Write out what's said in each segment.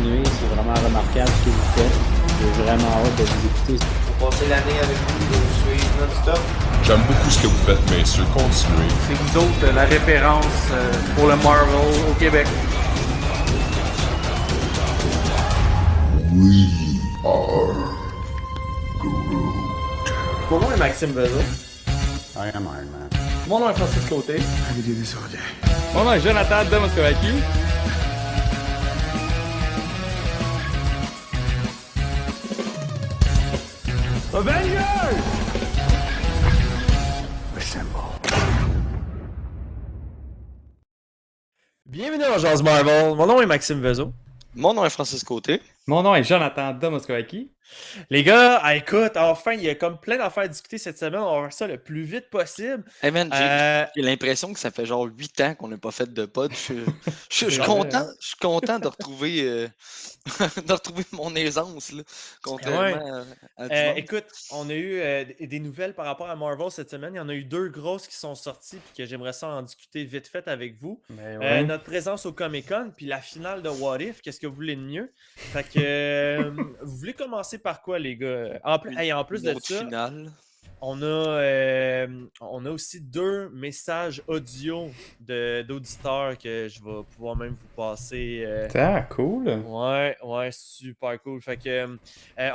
continuer. C'est vraiment remarquable ce que vous faites. J'ai vraiment hâte de vous écouter. On va passer l'année avec vous, de vous suivre non-stop. J'aime beaucoup ce que vous faites, messieurs. Continuez. C'est vous autres la référence pour le Marvel au Québec. We are Groot. Mon nom est Maxime Bezo. I am Iron Man. Mon nom est Francis Côté. I could do this all day. Mon nom est Jonathan de Moscovaki. Avengers! Assemble. Bienvenue dans Jazz Marvel. Mon nom est Maxime Vezo. Mon nom est Francis Côté. Mon nom est Jonathan de Moscovaki. Les gars, écoute, enfin, il y a comme plein d'affaires à discuter cette semaine. On va faire ça le plus vite possible. Hey man, j'ai l'impression que ça fait genre 8 ans qu'on n'a pas fait de pod. Je suis content de retrouver, de retrouver mon aisance, là, contrairement à du monde. Écoute, on a eu des nouvelles par rapport à Marvel cette semaine. Il y en a eu 2 grosses qui sont sorties puis que j'aimerais ça en discuter vite fait avec vous. Notre présence au Comic-Con puis la finale de What If, qu'est-ce que vous voulez de mieux? Fait que vous voulez commencer par quoi, les gars? En plus de ça, finale. on a aussi 2 messages audio d'auditeurs que je vais pouvoir même vous passer. Cool. Ouais, super cool. Fait que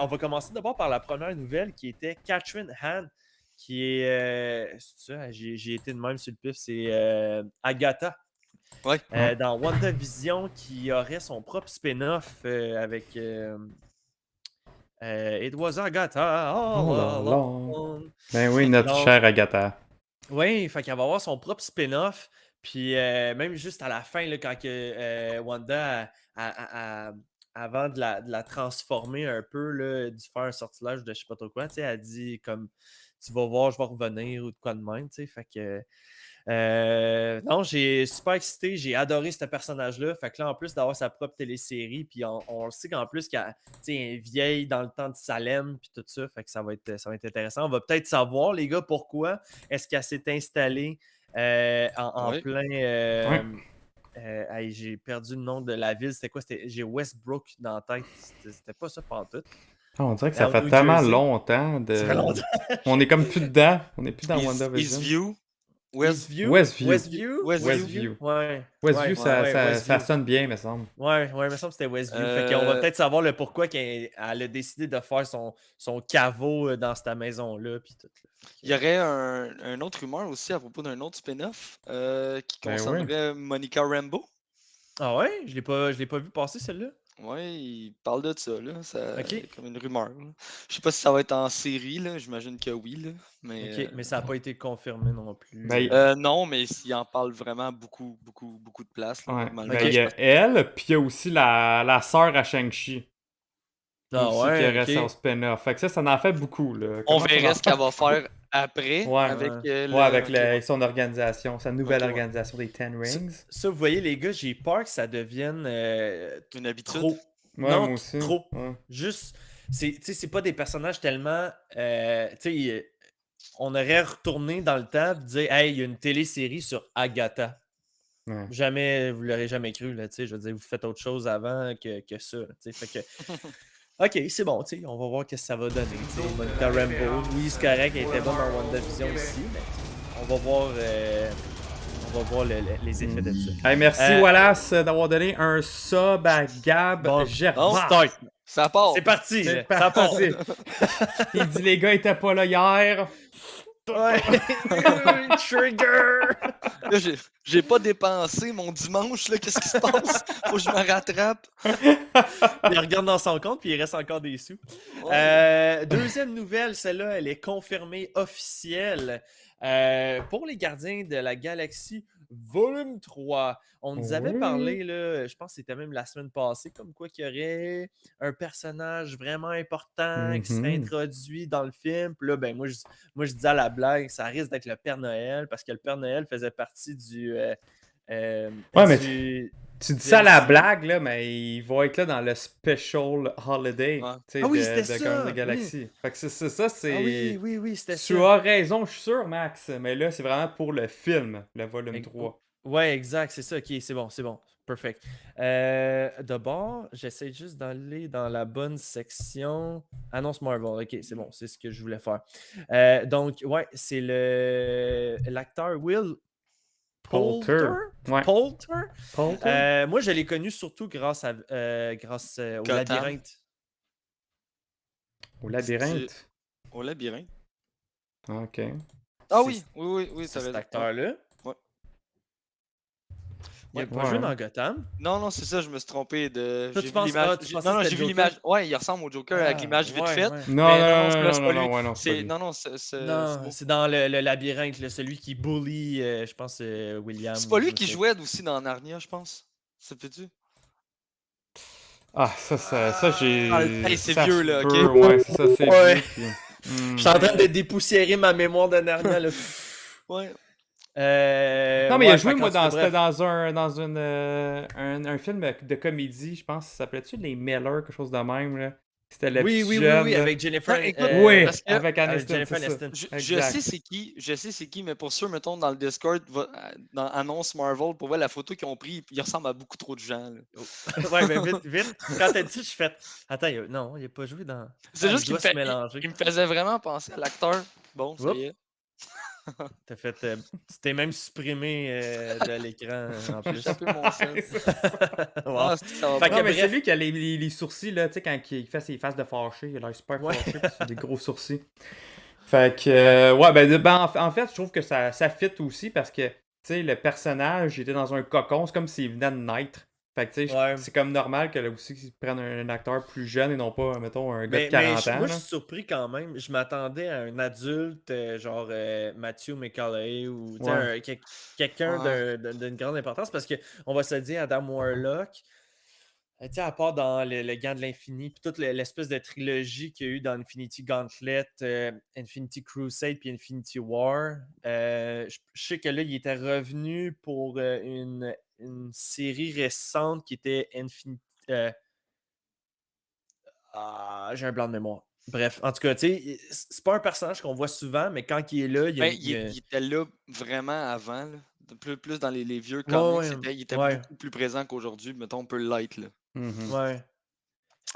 on va commencer d'abord par la première nouvelle qui était Catherine Hahn, qui est. C'est ça, j'ai été de même sur le pif, c'est Agatha. Ouais. Dans WandaVision, qui aurait son propre spin-off avec. It was Agatha all along. Ben oui, notre chère Agatha. Oui, fait qu'elle va avoir son propre spin-off. Puis même juste à la fin, là, quand que, Wanda, avant de la transformer un peu, là, de faire un sortilège de je sais pas trop quoi, elle dit comme tu vas voir, je vais revenir ou de quoi de même. Fait que. Non, j'ai super excité, j'ai adoré ce personnage-là. Fait que là, en plus d'avoir sa propre télésérie, puis on le sait qu'en plus qu'elle est vieille dans le temps de Salem, puis tout ça. Fait que ça va être intéressant. On va peut-être savoir, les gars, pourquoi est-ce qu'elle s'est installée en plein. J'ai perdu le nom de la ville. C'était quoi? J'ai Westbrook dans la tête. C'était pas ça pantoute. On dirait que ça fait tellement longtemps. Ça fait longtemps. On est comme plus dedans. On est plus dans WandaVision. Westview. Ouais. Westview, ça sonne bien, me semble. Ouais, il me semble que c'était Westview. Fait qu'on va peut-être savoir le pourquoi qu'elle a décidé de faire son caveau dans cette maison-là. Puis tout. Il y aurait un autre rumeur aussi à propos d'un autre spin-off qui concernerait Monica Rambeau. Ah ouais? Je l'ai pas vu passer, celle-là. Ouais, il parle de ça, là. Comme une rumeur. Là. Je sais pas si ça va être en série, là. J'imagine que oui, là. Mais, mais ça n'a pas été confirmé non plus. Non, mais s'il en parle vraiment beaucoup de place, là, normalement. Il y a elle, puis il y a aussi la sœur à Shang-Chi. Qui aurait son spin-off. Fait que ça en fait beaucoup, là. On verrait ce qu'elle va faire après avec son organisation, sa nouvelle organisation des Ten Rings. Ça, vous voyez, les gars, j'ai peur que ça devienne une habitude. Trop. Ouais, non, moi aussi. trop. Ouais. Juste, c'est pas des personnages tellement. On aurait retourné dans le temps et dire hey, il y a une télésérie sur Agatha. Ouais. Jamais, vous l'aurez jamais cru, là, je veux dire, vous faites autre chose avant que ça. Fait que. Ok, c'est bon, on va voir ce que ça va donner. Monica Rambeau, oui, c'est correct, elle était bonne dans WandaVision aussi, mais on va voir les effets de ça. Hey, merci Wallace d'avoir donné un sub à Gab Gervais. Ça part. C'est parti. Ça part. Il dit les gars étaient pas là hier. Ouais. Trigger. Là, j'ai pas dépensé mon dimanche, là. Qu'est-ce qui se passe? Faut que je me rattrape. Il regarde dans son compte puis il reste encore des sous. Ouais. Deuxième nouvelle, celle-là, elle est confirmée officielle. Pour les Gardiens de la Galaxie, volume 3. On nous avait parlé, là, je pense que c'était même la semaine passée, comme quoi qu'il y aurait un personnage vraiment important qui serait introduit dans le film. Puis là, ben, moi, je disais à la blague, ça risque d'être le Père Noël, parce que le Père Noël faisait partie du... mais tu dis ça à la blague, là, mais il va être là dans le Special Holiday de Guardians of the Galaxy. Oui. Fait que c'est ça, c'est... Ah oui, c'était ça. Tu as raison, je suis sûr, Max, mais là, c'est vraiment pour le film, le volume 3. Ouais, exact, c'est ça. Ok, c'est bon, c'est bon. Perfect. D'abord, j'essaie juste d'aller dans la bonne section. Annonce Marvel. Ok, c'est bon, c'est ce que je voulais faire. Donc, ouais, c'est l'acteur Will Poulter. Ouais. Poulter? Poulter? Moi, je l'ai connu surtout grâce au Gotham. labyrinthe. Au C'est labyrinthe. au labyrinthe. Ok. Ah C'est oui, c'est t'as cet raison. acteur-là. Ouais. Il a Ouais. pas joué dans Gotham. Non, c'est ça, je me suis trompé de. Toi, J'ai tu vu penses, l'image. tu pensais Non, que non, c'était j'ai le vu Joker? l'image. Ouais, il ressemble au Joker avec l'image vite Ouais, faite. ouais. Non, Mais non, non, non, c'est non, pas non, lui. non, ouais, non, c'est pas lui. Non, Non, c'est dans le labyrinthe, là, celui qui bully, je pense, William. c'est pas Ou lui je qui sais. jouait aussi dans Narnia, je pense. Ça peut-tu? Ah, ça j'ai. Hey, c'est Ça vieux, se là, ok? peut, ouais, c'est ça, c'est Ouais. vieux. Puis... Je suis en train de dépoussiérer ma mémoire de Narnia. Là. Ouais. Non, mais il a Ouais, joué, fait moi, qu'en tout cas, c'était bref. dans un film de comédie, je pense. Ça s'appelait-tu Les Miller, quelque chose de même, là. C'était le Oui, petit oui, oui, jeune, oui, là. avec Jennifer, Non, écoute, Oui, parce que avec avec Aniston, c'est Jennifer ça. Aniston. je sais Exact. c'est qui, mais pour ceux, mettons, dans le Discord, dans Annonce Marvel, pour voir la photo qu'ils ont pris, il ressemble à beaucoup trop de gens. Là. Oh. Ouais, mais vite, vite. Quand t'as dit, je fais. Attends, non, il a pas joué dans. C'est Ah, il juste qu'il doit se mélanger. il me faisait vraiment penser à l'acteur. Bon, ça y Oups, est. t'as fait. Tu t'es même supprimé de l'écran en J'ai plus. échappé mon sel. Ouais, c'est ça. Wow. Ah, ça va Fait bien. que Non, mais c'est bref. lui qui a les sourcils, là, tu sais, quand il fait ses faces de fâché, il a l'air super Ouais. fâché, puis c'est des gros sourcils. Fait que, ouais, en fait, je trouve que ça fit aussi parce que, tu sais, le personnage, il était dans un cocon, c'est comme s'il venait de naître. Fait que, tu sais, Ouais. c'est comme normal que là aussi, qu'ils prennent un acteur plus jeune et non pas, mettons, un gars de Mais 40 ans. moi, je Là. suis surpris quand même. Je m'attendais à un adulte, genre Matthew McConaughey ou tu sais, Ouais. quelqu'un Ouais. d'une grande importance parce qu'on va se le dire, Adam Warlock, tu sais, à part dans le Gant de l'Infini, puis toute l'espèce de trilogie qu'il y a eu dans Infinity Gauntlet, Infinity Crusade, puis Infinity War, je sais que là, il était revenu pour une série récente qui était Infinity. J'ai un blanc de mémoire. Bref, en tout cas, tu sais, c'est pas un personnage qu'on voit souvent, mais quand il est là, Ben, il était là vraiment avant. Là. Plus dans les vieux comics, Ouais, il était ouais, beaucoup plus présent qu'aujourd'hui. Mettons, on peut l'être. Là. Mhm. ouais.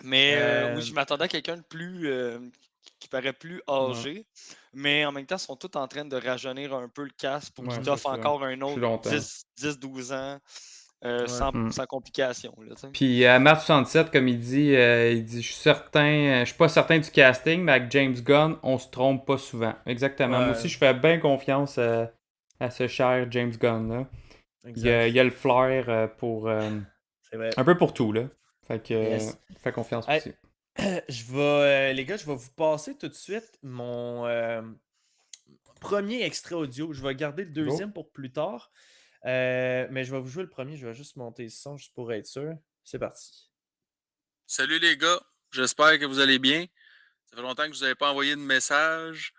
Mais oui, Euh, je m'attendais à quelqu'un de plus. Qui paraît plus Ouais. âgé. Mais en même temps, ils sont tous en train de rajeunir un peu le casque pour Ouais, qu'il c'est t'offre ça. encore un Plus autre longtemps. 10-12 ans ouais. sans complication. Là, tu sais. Puis Matt 67, comme il dit, je suis certain, je suis pas certain du casting, mais avec James Gunn, on se trompe pas souvent. Exactement. Moi aussi, Ouais, je fais bien confiance à ce cher James Gunn là. exact. Il a le flair pour C'est vrai. un peu pour tout là. Fait que Yes. fais confiance Hey, aussi. les gars, je vais vous passer tout de suite mon premier extrait audio. Je vais garder le Go. deuxième pour plus tard. Mais je vais vous jouer le premier. Je vais juste monter le son juste pour être sûr. C'est parti. Salut les gars, j'espère que vous allez bien. Ça fait longtemps que je vous avais pas envoyé de message.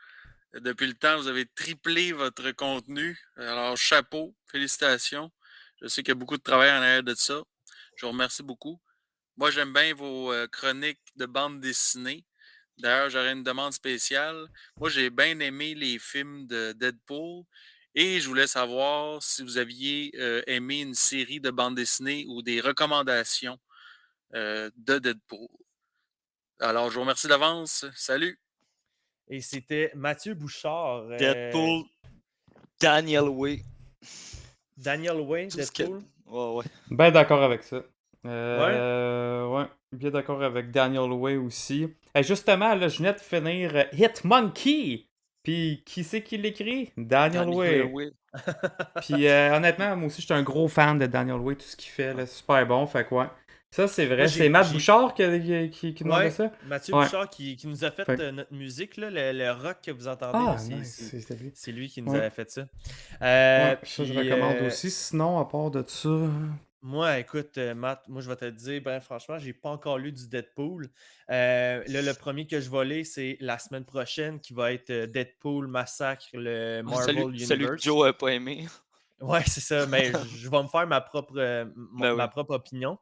Depuis le temps, vous avez triplé votre contenu. Alors, chapeau, félicitations. Je sais qu'il y a beaucoup de travail en arrière de ça. Je vous remercie beaucoup. Moi, j'aime bien vos chroniques de bande dessinée. D'ailleurs, j'aurais une demande spéciale. Moi, j'ai bien aimé les films de Deadpool et je voulais savoir si vous aviez aimé une série de bande dessinée ou des recommandations de Deadpool. Alors, je vous remercie d'avance. Salut! Et c'était Mathieu Bouchard. Deadpool, Daniel Way. Daniel Way, Tout ce que. Deadpool. Ouais. Ben d'accord avec ça. Ouais. Bien d'accord avec Daniel Way aussi. Justement, là, je venais de finir Hit Monkey. Puis qui c'est qui l'écrit? Daniel Way. Way. Puis honnêtement, moi aussi, je suis un gros fan de Daniel Way, tout ce qu'il fait, là, c'est super bon, fait quoi. Ça, c'est vrai. Moi, C'est Matt Bouchard qui demandait Ouais, ça? Mathieu Ouais. Bouchard qui nous a fait Fait- notre musique, là, le rock que vous entendez. Ah, là, nice, c'était lui. c'est lui qui nous Ouais. avait fait ça. Ouais, ça, je Puis, recommande aussi. Sinon, à part de ça... moi, écoute, Matt, moi, je vais te le dire, ben, franchement, j'ai pas encore lu du Deadpool. Là, le premier que je vais lire, c'est la semaine prochaine, qui va être Deadpool Massacre, le Marvel Celui que Universe. Joe a pas aimé. Ouais, c'est ça. Mais je vais me faire ma propre, Ben ma oui. propre opinion.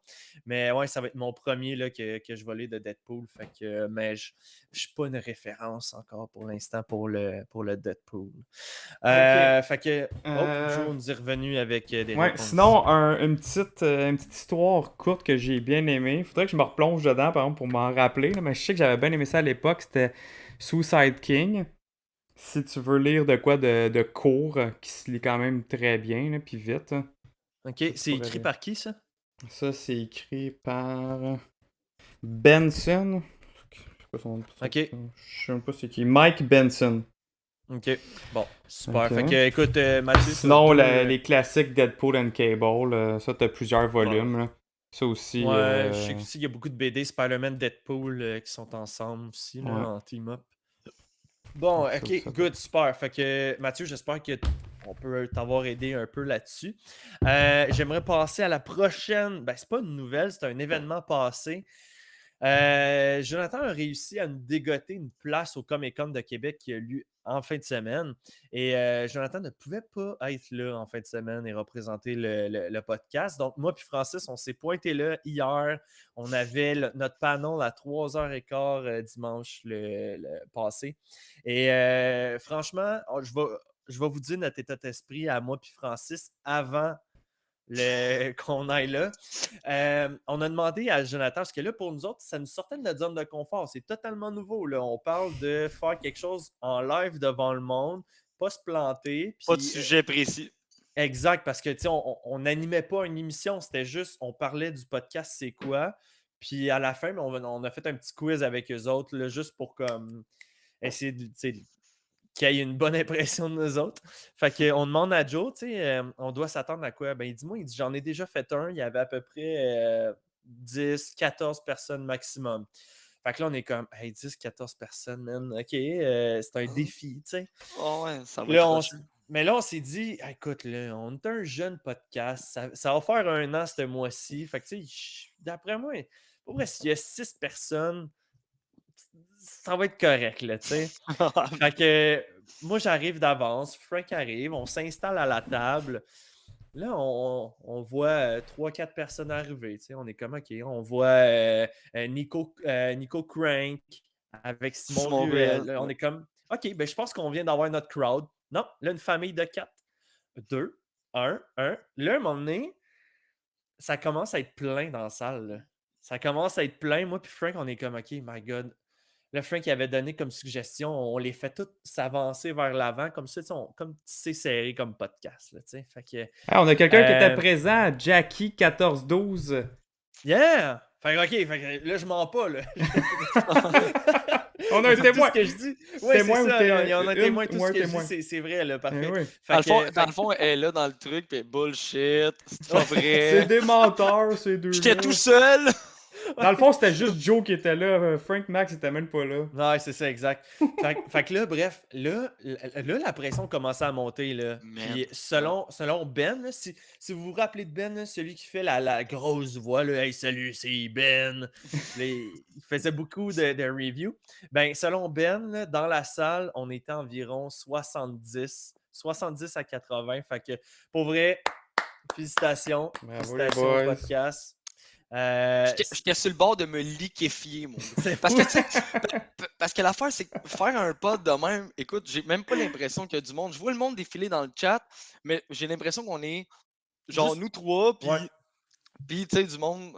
Mais ouais, ça va être mon premier là, que je vais lire de Deadpool. Fait que, mais je ne suis pas une référence encore pour l'instant pour le Deadpool. Ok. Fait que, Joe Euh, nous est revenu avec des Ouais, réponses. sinon, une petite histoire courte que j'ai bien aimée. Faudrait que je me replonge dedans, par exemple, pour m'en rappeler, là, mais je sais que j'avais bien aimé ça à l'époque. C'était Suicide King. Si tu veux lire de quoi de court, qui se lit quand même très bien, là, puis vite. Ok, Ça, tu c'est pourrais écrit lire. par qui ça? Ça, c'est écrit par Benson. Je sais pas Ok, je sais même pas c'est qui. Mike Benson. ok. Bon, super. Ok. Fait que, écoute, Mathieu, tu as Sinon, deux. les classiques Deadpool and Cable, ça, t'as plusieurs Ouais. volumes, là. Ça aussi, Ouais, je sais qu'il y a beaucoup de BD Spider-Man, Deadpool qui sont ensemble aussi, là, ouais. en team-up. Bon, Ça aussi, ok, ça peut. good, super. Fait que Mathieu, j'espère que on peut t'avoir aidé un peu là-dessus. J'aimerais passer à la prochaine. Ben, c'est pas une nouvelle, c'est un événement passé. Jonathan a réussi à nous dégoter une place au Comic-Con de Québec qui a lieu en fin de semaine. Et Jonathan ne pouvait pas être là en fin de semaine et représenter le podcast. Donc, moi puis Francis, on s'est pointé là hier. On avait notre panel à 3h15 dimanche le passé. Et franchement, je vais vous dire notre état d'esprit à moi puis Francis avant qu'on aille là. On a demandé à Jonathan, parce que là, pour nous autres, ça nous sortait de notre zone de confort. C'est totalement nouveau. Là. On parle de faire quelque chose en live devant le monde, pas se planter. Pas de Puis, sujet précis. exact, parce que tu sais, on n'animait pas une émission, c'était juste, on parlait du podcast, c'est quoi. Puis à la fin, on a fait un petit quiz avec eux autres, là, juste pour comme essayer de, tu sais, qu'il ait une bonne impression de nous autres. Fait qu'on demande à Joe, tu sais, on doit s'attendre à quoi? Ben, il dit, moi, j'en ai déjà fait un, il y avait à peu près 10, 14 personnes maximum. Fait que là, on est comme, hey, 10, 14 personnes, man, ok, c'est un défi, tu sais. Oh ouais, ça va Là, être rushé. mais là, on s'est dit, écoute, là, on est un jeune podcast, ça va faire 1 an ce mois-ci. Fait que, tu sais, d'après moi, pour vrai, s'il y a 6 personnes, ça va être correct, là, tu sais. Fait que moi, j'arrive d'avance, Frank arrive, on s'installe à la table. Là, on voit 3-4 personnes arriver. Tu sais, on est comme OK. On voit Nico Crank avec Simon Simon Ruel. Ruel. Là, on Ouais. est comme OK, ben, je pense qu'on vient d'avoir notre crowd. Non, là, une famille de 4. 2, 1, 1. Là, à un moment donné, ça commence à être plein dans la salle. Là. Ça commence à être plein. Moi, puis Frank, on est comme OK, my God. Le Frank avait donné comme suggestion, on les fait toutes s'avancer vers l'avant, comme ça, comme c'est serré comme podcast. Là, fait que, Ah, on a quelqu'un qui était euh, présent, Jackie 1412. yeah! Fait que, OK, fait que là, je mens pas. Là. On a un Tout témoin. ce que je dis. Oui, c'est Témoin ou ça. Il y en a un témoin. Tout ou ce un que je témoin. dis, c'est vrai. Là, Eh parfait. oui. Fait que, Dans le fond, elle est là dans le truc, puis bullshit, c'est pas C'est vrai. des menteurs, ces deux-là. J'étais tout seul. Dans le fond, c'était juste Joe qui était là. Frank Max était même pas là. ouais, c'est ça, exact. Fait que là, bref, là, la pression commençait à monter. Là. Man. Puis selon Ben, là, si vous vous rappelez de Ben, là, celui qui fait la grosse voix, là, hey, salut, c'est Ben. Là, il faisait beaucoup de reviews. Ben, selon Ben, là, dans la salle, on était environ 70 à 80. Fait que, pour vrai, félicitations. Bravo, les Félicitations au boys. podcast. J'étais sur le bord de me liquéfier, mon gars. C'est Parce fou. que, tu sais, parce que l'affaire, c'est que faire un pod de même, écoute, j'ai même pas l'impression qu'il y a du monde. Je vois le monde défiler dans le chat, mais j'ai l'impression qu'on est genre Juste- nous trois, puis Ouais. tu sais, du monde,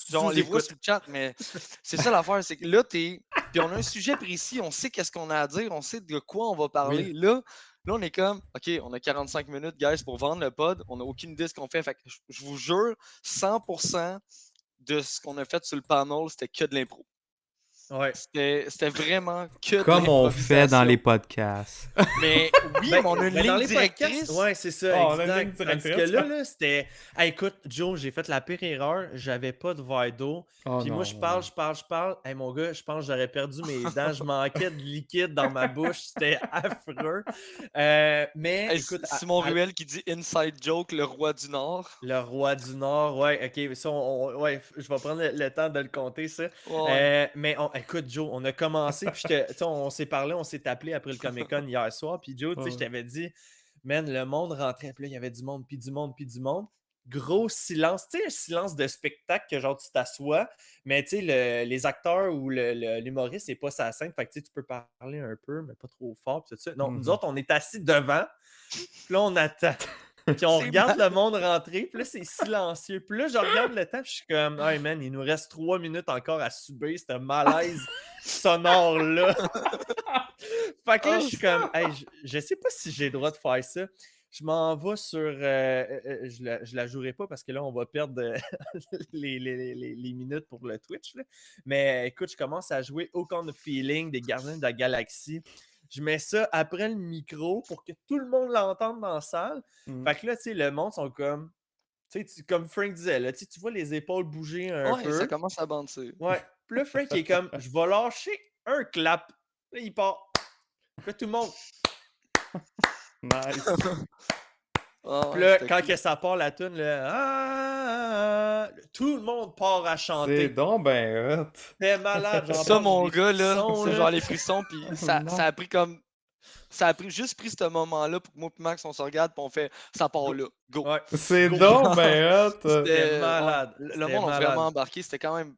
genre on les voit Sous-écoute. sur le chat, mais c'est ça l'affaire, c'est que là, puis on a un sujet précis, on sait qu'est-ce qu'on a à dire, on sait de quoi on va parler. Oui. Là, on est comme, OK, on a 45 minutes, guys, pour vendre le pod, on n'a aucune idée de ce qu'on fait. Fait que je vous jure, 100% de ce qu'on a fait sur le panel, c'était que de l'impro. Ouais. C'était vraiment que Comme de on fait dans l'improvisation. les podcasts. Mais oui, Ben, mais on a une ben, dans ligne les podcasts, directrice. ouais, c'est ça, Oh, on a une exact. ligne Tandis que directrice. là, c'était. Hey, écoute, Joe, j'ai fait la pire erreur. J'avais pas de verre d'eau. Oh Puis non. moi, je parle. Hey, mon gars, je pense que j'aurais perdu mes dents. Je manquais de liquide dans ma bouche. C'était affreux. Mais Hey, écoute, Simon Ruel qui dit Inside Joke, le roi du Nord. le roi du Nord, ouais, ok, ça, ouais, je vais prendre le temps de le compter, ça. Ouais. Mais écoute, Joe, on a commencé, puis tu sais, on s'est parlé, on s'est appelé après le Comic-Con hier soir, puis Joe, tu sais, je Ouais. t'avais dit, Man, le monde rentrait, puis là, il y avait du monde, puis du monde, puis du monde. Gros silence, tu sais, un silence de spectacle que genre tu t'assois, mais tu sais, les acteurs ou l'humoriste n'est pas sa scène, fait que tu sais, tu peux parler un peu, mais pas trop fort, puis tout ça. Non, nous autres, on est assis devant, puis là, on attend. Puis on regarde le monde rentrer, puis là, c'est silencieux. Puis là, je regarde le temps, puis je suis comme, hey man, il nous reste 3 minutes encore à subir ce malaise sonore-là. Fait que là, je suis comme, hey, je sais pas si j'ai le droit de faire ça. Je m'en vais sur. Je la jouerai pas parce que là, on va perdre les minutes pour le Twitch. Là. Mais écoute, je commence à jouer Au Kind of Feeling des Gardiens de la Galaxie. Je mets ça après le micro pour que tout le monde l'entende dans la salle. Fait que là, tu sais, le monde sont comme. Tu sais, comme Frank disait, là, tu vois les épaules bouger un peu. Ouais, ça commence à banter. Ouais. Puis là, Frank il est comme, je vais lâcher un clap. Là, il part. Puis là, tout le monde. Nice. Ah Puis ouais, là, c'était quand cool. que ça part la toune, tout le monde part à C'est chanter. donc ben hot. C'est malade, j'en Ça, pense, mon j'ai des gars, là, frissons, c'est là. genre les frissons, puis ça Non. a pris comme. Ça a juste pris ce moment-là pour que moi et Max, on se regarde, puis on fait ça part là, go. Ouais. C'est Go. donc ben hot. C'était Ouais, malade. le C'était monde a malade. vraiment embarqué, c'était quand même.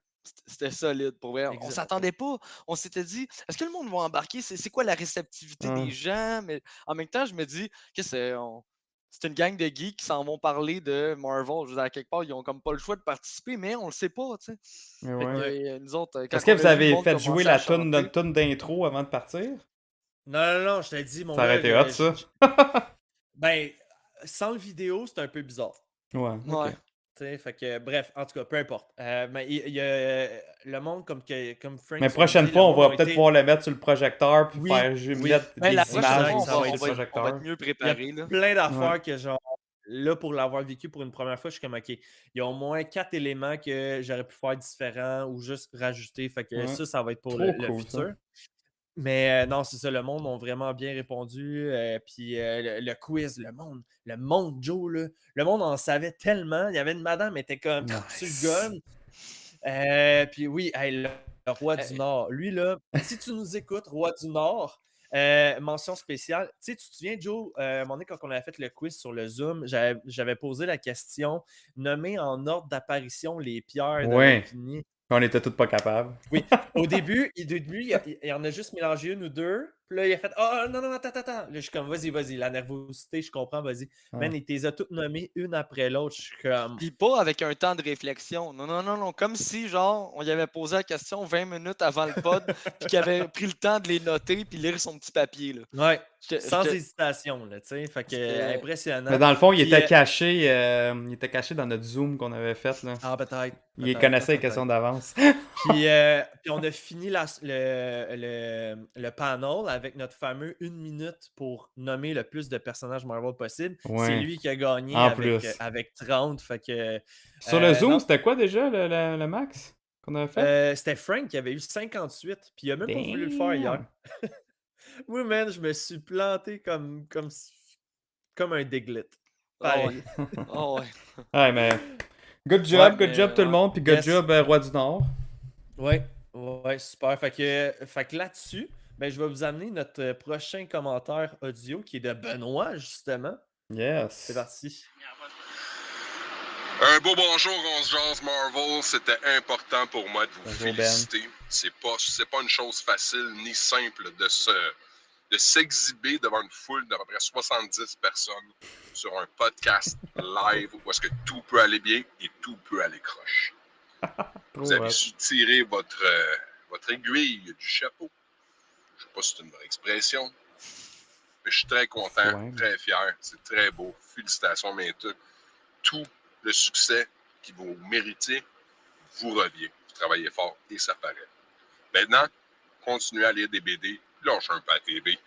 C'était solide pour vrai. On Exact. s'attendait pas. On s'était dit, est-ce que le monde va embarquer? C'est quoi la réceptivité des gens? Mais en même temps, je me dis que c'est une gang de geeks qui s'en vont parler de Marvel. Je veux dire, à quelque part, ils ont comme pas le choix de participer, mais on le sait pas, tu sais. Mais Fait que, ouais. nous autres, quand Est-ce que on vous a vu le avez monde fait jouer commencer à la toune, chanter, notre toune d'intro avant de partir? Non, je te dis, mon Ça aurait gars. été hot, ça. Ben, sans le vidéo, c'est un peu bizarre. Ouais, ok. ouais. Tu sais, fait que, bref, en tout cas, peu importe. Mais il y a le monde, comme Frank Mais tu prochaine l'as dit, fois, le on monde va a peut-être été- pouvoir le mettre sur le projecteur puis Oui, faire oui. mettre Mais des la prochaine images fois, aussi ça sur va le être- on va projecteur. être mieux Il y a préparé. Là. plein d'affaires que, genre, là, pour l'avoir vécu pour une première fois, je suis comme, OK, il y a au moins 4 éléments que j'aurais pu faire différents ou juste rajouter. Fait que Ouais. ça va être pour Trop le cool, ça. futur. Mais non, c'est ça, le monde ont vraiment bien répondu. Puis le quiz, le monde, Joe, là, le monde en savait tellement. Il y avait une madame, elle était comme sur Nice. le gun. Puis oui, hey, le Roi du Nord. Lui, là, si tu nous écoutes, Roi du Nord, mention spéciale. Tu sais, tu te souviens, Joe, à un moment donné, quand on avait fait le quiz sur le Zoom, j'avais posé la question, nommer en ordre d'apparition les pierres de Ouais. l'infini. On était tous pas capables. Oui, au début, il en a juste mélangé une ou deux. Puis là, il a fait oh non, attends. Là, je suis comme vas-y, la nervosité, je comprends, vas-y. Ouais. Man, il les a toutes nommées une après l'autre. Je suis comme. Puis pas avec un temps de réflexion. Non. Comme si, genre, on y avait posé la question 20 minutes avant le pod, puis qu'il avait pris le temps de les noter, puis lire son petit papier. Là. Ouais, J'étais- sans j'étais- hésitation, là, tu sais. Fait que C'était- impressionnant. Mais dans le fond, il Puis, était caché dans notre Zoom qu'on avait fait. Là. Ah, peut-être. Il peut-être, connaissait les peut-être. questions d'avance. Puis on a fini le panel avec notre fameux 1 minute pour nommer le plus de personnages Marvel possible. Ouais. C'est lui qui a gagné En avec, plus. avec 30. Fait que, Sur le Zoom, non. c'était quoi déjà le max qu'on avait fait? C'était Frank qui avait eu 58. Puis il a même pas voulu le faire hier. Oui, man, je me suis planté comme un Diglett. Pareil. Ah ouais. Ouais, mais good job mais, tout le monde, puis good Yes. job Roi du Nord. Ouais, super. Fait que là-dessus, ben, je vais vous amener notre prochain commentaire audio qui est de Benoît, justement. Yes. C'est parti. Un beau bonjour, on se jase Marvel. C'était important pour moi de vous Bonjour, féliciter. C'est pas une chose facile ni simple de s'exhiber devant une foule d'à peu près 70 personnes sur un podcast live où est-ce que tout peut aller bien et tout peut aller croche. Vous avez su tirer votre aiguille du chapeau. Je sais pas si c'est une vraie expression, mais je suis très content, Ouais. très fier. C'est très beau. Félicitations, mais tout le succès que vous méritez vous revient. Vous travaillez fort et ça paraît. Maintenant, continuez à lire des BD. Lâchez un peu à TV.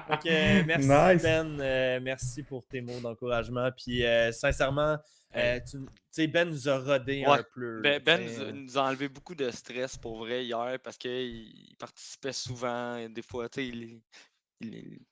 Ok, merci Nice. Ben, merci pour tes mots d'encouragement. Puis sincèrement, tu sais, Ben nous a rodé Ouais. un peu. Ben tu sais. nous a enlevé beaucoup de stress pour vrai hier parce qu'il participait souvent. Et des fois, tu sais, il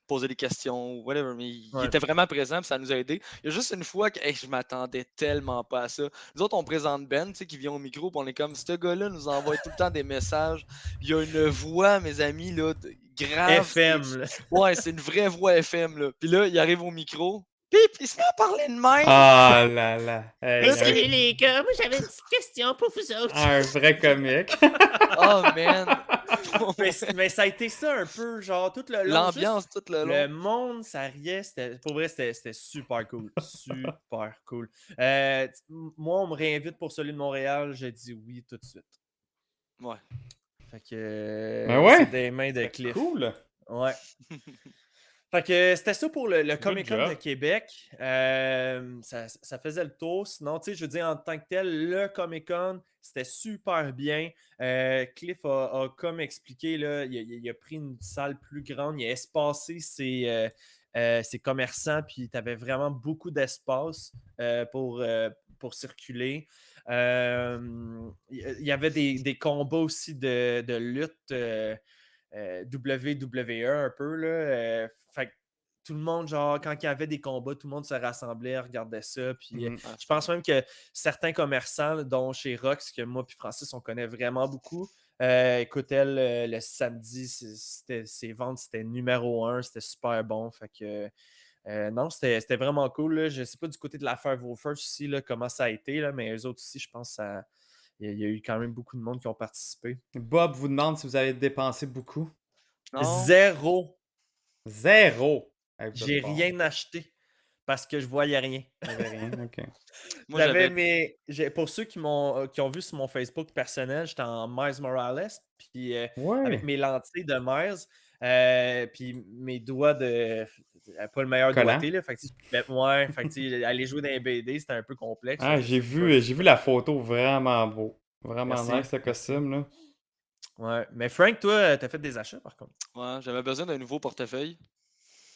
posait des questions ou whatever, mais il Ouais. était vraiment présent, puis ça nous a aidé. Il y a juste une fois que je m'attendais tellement pas à ça. Nous autres, on présente Ben, tu sais, qui vient au micro, puis on est comme, ce gars-là nous envoie tout le temps des messages. Il a une voix, mes amis, là, grave. FM, là. Ouais, c'est une vraie voix FM, là. Puis là, il arrive au micro. Pip, il se met à parler de même. Ah là là. Hey, Salut les gars, moi j'avais une petite question pour vous autres. un vrai comique. Oh, man. Mais ça a été ça un peu, genre, tout le long. L'ambiance, tout le long. Le monde, ça riait. Pour vrai, c'était super cool. Super cool. Moi, on me réinvite pour celui de Montréal. Je dis oui tout de suite. Ouais. Fait que Ben ouais. c'est des mains de Cliff. Cool. Ouais. Fait que c'était ça pour le Comic-Con job. de Québec. Ça faisait le tour. Sinon, tu sais, je veux dire, en tant que tel, le Comic-Con, c'était super bien. Cliff a comme expliqué, là, il a pris une salle plus grande, il a espacé ses commerçants, puis tu avais vraiment beaucoup d'espace pour circuler. Il y avait des combats aussi de lutte. WWE un peu, là. Fait que tout le monde, genre, quand il y avait des combats, tout le monde se rassemblait, regardait ça. Puis je pense même que certains commerçants, dont chez Rox, que moi puis Francis, on connaît vraiment beaucoup, écoutaient le samedi, ses ventes, c'était numéro 1, c'était super bon. Fait que non, c'était vraiment cool. Là. Je ne sais pas du côté de l'affaire Wolfers aussi, là, comment ça a été, là, mais eux autres aussi, je pense qu'il y a eu quand même beaucoup de monde qui ont participé. Bob vous demande si vous avez dépensé beaucoup. Non. Zéro. Hey, vous J'ai êtes bon. rien acheté parce que je voyais rien. J'avais rien, ok. Moi, j'avais. Pour ceux qui ont vu sur mon Facebook personnel, j'étais en Miles Morales, puis Ouais. avec mes lentilles de Miles, puis mes doigts de. Pas le meilleur Collant. doigté, là. Fait que, aller jouer dans les BD, c'était un peu complexe. Ah, là, j'ai c'est pas- vu la photo, vraiment beau. Vraiment Merci, nice ce costume, là. Ouais. Mais Frank, toi, t'as fait des achats par contre. Ouais, j'avais besoin d'un nouveau portefeuille.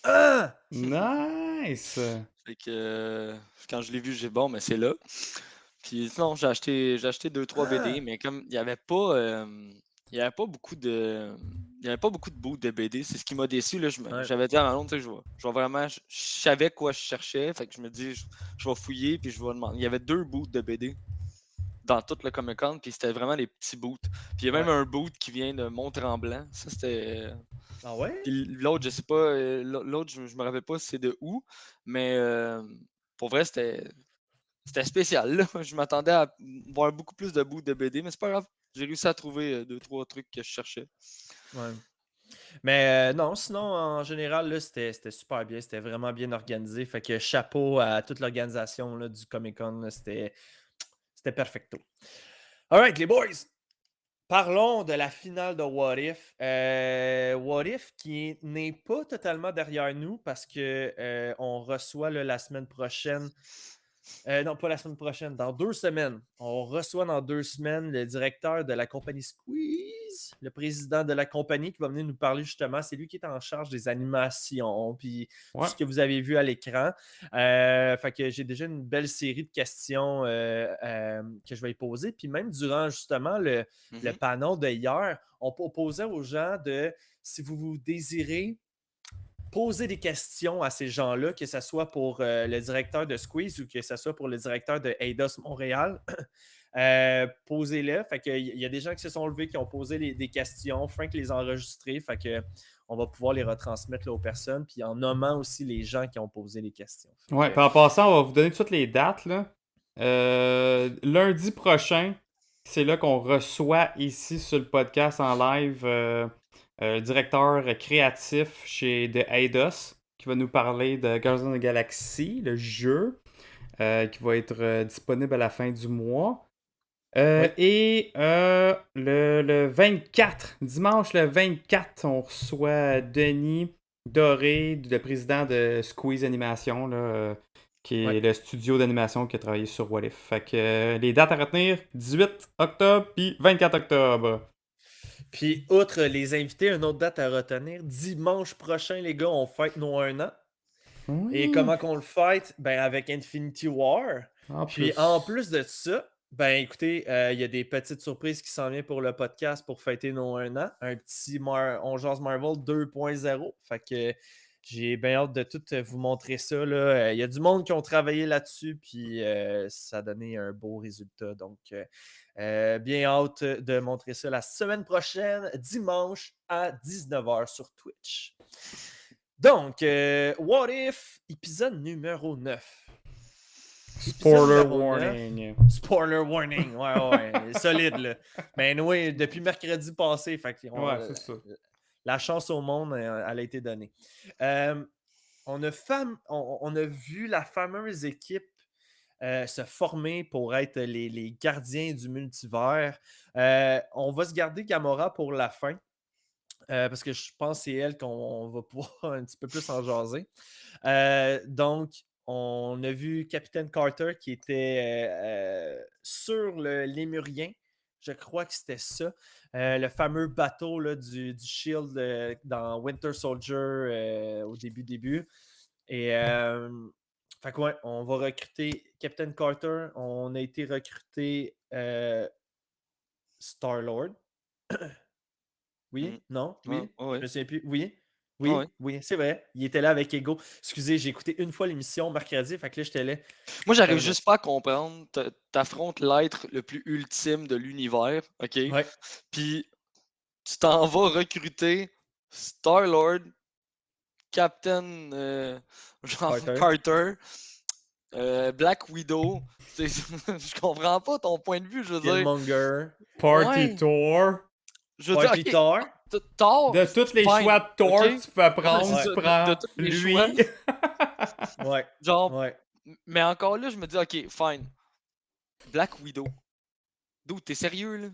Ah! Nice! Fait que quand je l'ai vu, j'ai dit bon, mais c'est là. Puis sinon, j'ai acheté 2-3 BD, mais comme il n'y avait pas. Il n'y avait pas beaucoup de. Il y avait pas beaucoup de bouts de BD. C'est ce qui m'a déçu. Là. Ouais. J'avais dit à Manon, tu sais, je vais vraiment. Je savais quoi je cherchais. Fait que je me dis, je vais fouiller, puis je vais demander. Il y avait 2 bouts de BD dans tout le Comic Con, puis c'était vraiment les petits bouts. Puis il y a même un boot qui vient de Mont-Tremblant. Ça, c'était. Ah ouais? Puis l'autre, je sais pas. L'autre, je me rappelle pas si c'est de où, mais pour vrai, c'était spécial. Là. Je m'attendais à voir beaucoup plus de bouts de BD, mais c'est pas grave. J'ai réussi à trouver 2-3 trucs que je cherchais. Ouais. Mais non, sinon, en général, là, c'était super bien. C'était vraiment bien organisé. Fait que chapeau à toute l'organisation là, du Comic-Con. Là, c'était perfecto. Alright, les boys! Parlons de la finale de What If. What If qui n'est pas totalement derrière nous parce que on reçoit là, la semaine prochaine. Non, pas la semaine prochaine, dans 2 semaines. On reçoit dans 2 semaines le directeur de la compagnie Squeeze, le président de la compagnie qui va venir nous parler justement. C'est lui qui est en charge des animations, puis tout ce que vous avez vu à l'écran. Fait que j'ai déjà une belle série de questions que je vais y poser. Puis même durant justement le panel de hier, on proposait aux gens de, si vous désirez poser des questions à ces gens-là, que ce soit pour le directeur de Squeeze ou que ce soit pour le directeur de Eidos Montréal. Posez-les. Fait que, il y a des gens qui se sont levés, qui ont posé des questions. Frank les a enregistrées. Fait que, on va pouvoir les retransmettre là, aux personnes. Puis en nommant aussi les gens qui ont posé les questions. Ouais, puis en passant, on va vous donner toutes les dates. Là. Lundi prochain, c'est là qu'on reçoit ici sur le podcast en live directeur créatif chez The Eidos qui va nous parler de Guardians of the Galaxy, le jeu, qui va être disponible à la fin du mois. Et le 24, dimanche le 24, on reçoit Denis Doré, le président de Squeeze Animation, là, qui est le studio d'animation qui a travaillé sur What If. Fait que les dates à retenir, 18 octobre puis 24 octobre. Puis, outre les invités, une autre date à retenir. Dimanche prochain, les gars, on fête nos 1 an. Oui. Et comment qu'on le fête? Ben, avec Infinity War. Puis, en plus de ça, ben, écoutez, il y a des petites surprises qui s'en viennent pour le podcast pour fêter nos 1 an. Un petit On Jase Marvel 2.0. Fait que J'ai bien hâte de tout vous montrer ça. Là. Il y a du monde qui ont travaillé là-dessus, puis ça a donné un beau résultat. Donc, bien hâte de montrer ça la semaine prochaine, dimanche à 19h sur Twitch. Donc, What If, épisode numéro 9. Spoiler warning. Spoiler warning, ouais, solide, là. Mais oui, depuis mercredi passé, fait que C'est ça. la chance au monde, elle a été donnée. On a vu la fameuse équipe se former pour être les gardiens du multivers. On va se garder Gamora pour la fin. Parce que je pense que c'est elle qu'on va pouvoir un petit peu plus en jaser. Donc, on a vu Capitaine Carter qui était sur le Lémurien. Je crois que c'était ça. Le fameux bateau là, du Shield dans Winter Soldier au début. Et fait que ouais, on va recruter Captain Carter. On a été recruté Star-Lord. Oui? Non? Oui? Ouais. Je me souviens plus. Oui? Ouais. Oui, c'est vrai. Il était là avec Ego. Excusez, j'ai écouté une fois l'émission mercredi, fait que là, j'étais là. Moi, j'arrive juste pas à comprendre. T'affrontes l'être le plus ultime de l'univers, OK? Ouais. Puis, tu t'en vas recruter Star-Lord, Captain Carter, Black Widow. Je comprends pas ton point de vue, je veux dire. Killmonger. Party Thor. Je veux Party dire, Thor. ok, Thor. De tous les fine, choix de Thor ok? tu peux prendre, Ouais. tu prends De tous les lui. choix. Ouais. Genre, Ouais. mais encore là, je me dis, ok, fine. Black Widow. D'où t'es sérieux, là?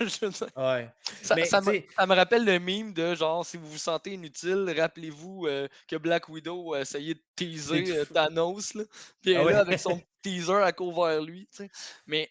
Je veux dire, Ouais. ça, Mais, ça tu me, sais, ça me rappelle le meme de genre, si vous vous sentez inutile, rappelez-vous que Black Widow a essayé de teaser Des fou- Thanos, là, puis elle Ah est ouais. là avec son petit teaser à court vers lui, tu sais. Mais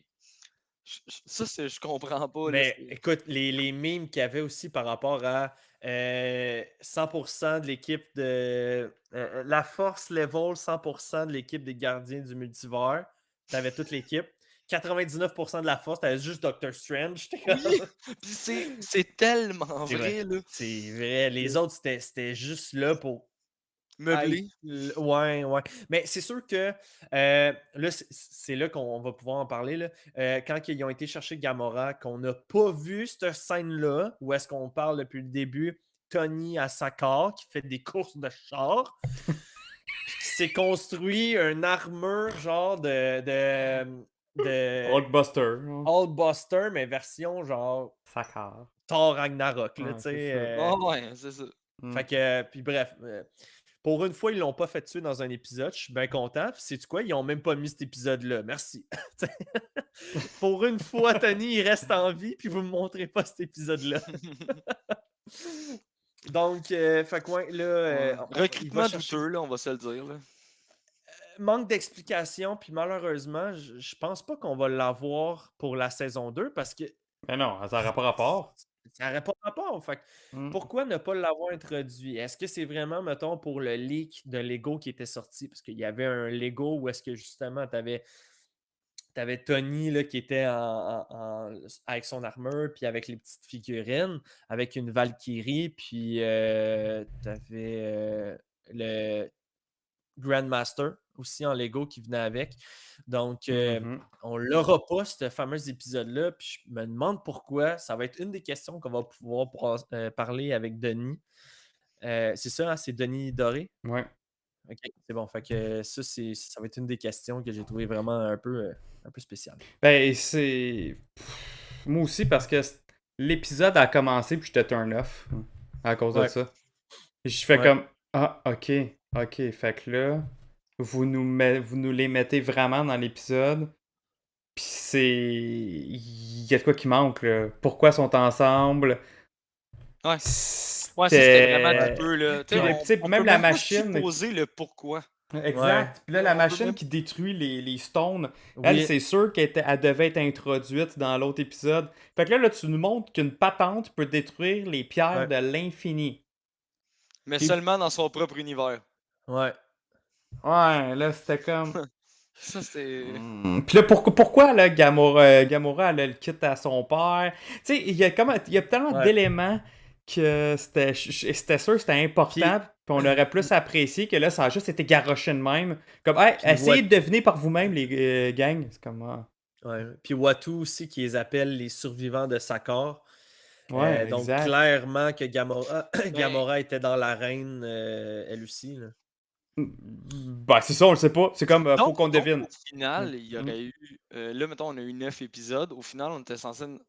ça, je comprends pas. Là, Mais écoute, les memes qu'il y avait aussi par rapport à 100% de l'équipe de la force level 100% de l'équipe des gardiens du multivers. T'avais toute l'équipe. 99% de la force, t'avais juste Doctor Strange. Oui, puis c'est tellement C'est vrai, là. C'est vrai. Les autres, c'était juste là pour Meublé. Ouais. Mais c'est sûr que là, c'est là qu'on va pouvoir en parler. Là. Quand ils ont été chercher Gamora, qu'on n'a pas vu cette scène-là, où est-ce qu'on parle depuis le début, Tony à sa car, qui fait des courses de char, qui s'est construit une armure genre de Hulkbuster. Hulkbuster, mais version genre Sakar. Thor Ragnarok. Là, Ouais, tu c'est sais, Ah ouais, c'est ça. Fait que, puis bref, pour une fois, ils l'ont pas fait tuer dans un épisode. Je suis bien content. Puis, sais-tu quoi? Ils ont même pas mis cet épisode-là. Merci. Pour une fois, Tony, il reste en vie, puis vous me montrez pas cet épisode-là. Donc, fait quoi, là... Recrutement douteux, là, on va se le dire. Là. Manque d'explication, puis malheureusement, je pense pas qu'on va l'avoir pour la saison 2, parce que... Mais non, ça n'aurait pas rapport. Ça n'aurait pas rapport. Fait que pourquoi ne pas l'avoir introduit? Est-ce que c'est vraiment, mettons, pour le leak de Lego qui était sorti? Parce qu'il y avait un Lego où est-ce que justement, tu avais Tony là, qui était avec son armure, puis avec les petites figurines, avec une Valkyrie, puis tu avais le Grandmaster aussi en Lego qui venait avec. Donc, on l'aura pas, ce fameux épisode-là. Puis je me demande pourquoi. Ça va être une des questions qu'on va pouvoir parler avec Denis. C'est ça, hein? C'est Denis Doré? Ouais. OK, c'est bon. Fait que ça va être une des questions que j'ai trouvé vraiment un peu spéciale. Ben, c'est... Moi aussi, parce que l'épisode a commencé, puis j'étais turn off à cause de ça. Je fais comme, ah, ok. Fait que là, vous nous les mettez vraiment dans l'épisode, puis il y a de quoi qui manque, là. Pourquoi ils sont ensemble? Ouais, c'était vraiment un peu, là. Puis, On même peut la même pas machine... supposer le pourquoi. Exact. Puis là, la On peut machine même- qui détruit les stones, Oui. elle, c'est sûr elle devait être introduite dans l'autre épisode. Fait que là, tu nous montres qu'une patente peut détruire les pierres de l'infini. Mais seulement dans son propre univers. Ouais. Ouais, là, c'était comme... Ça, c'est... Puis là, pourquoi là, Gamora, elle a le kit à son père? Tu sais, il y a tellement d'éléments que c'était sûr que c'était important, puis on aurait plus apprécié que là, ça a juste été garoché de même. Comme, hey, essayez de deviner par vous-même, les gangs. C'est comme, Ouais. Puis Watu aussi, qui les appelle les survivants de Sakor. ouais, Donc, exact. clairement que Gamora était dans l'arène, elle aussi. Là. Ben, c'est ça, on le sait pas. C'est comme, faut qu'on devine. Au final, il y aurait eu. Là, mettons, on a eu 9 épisodes. Au final,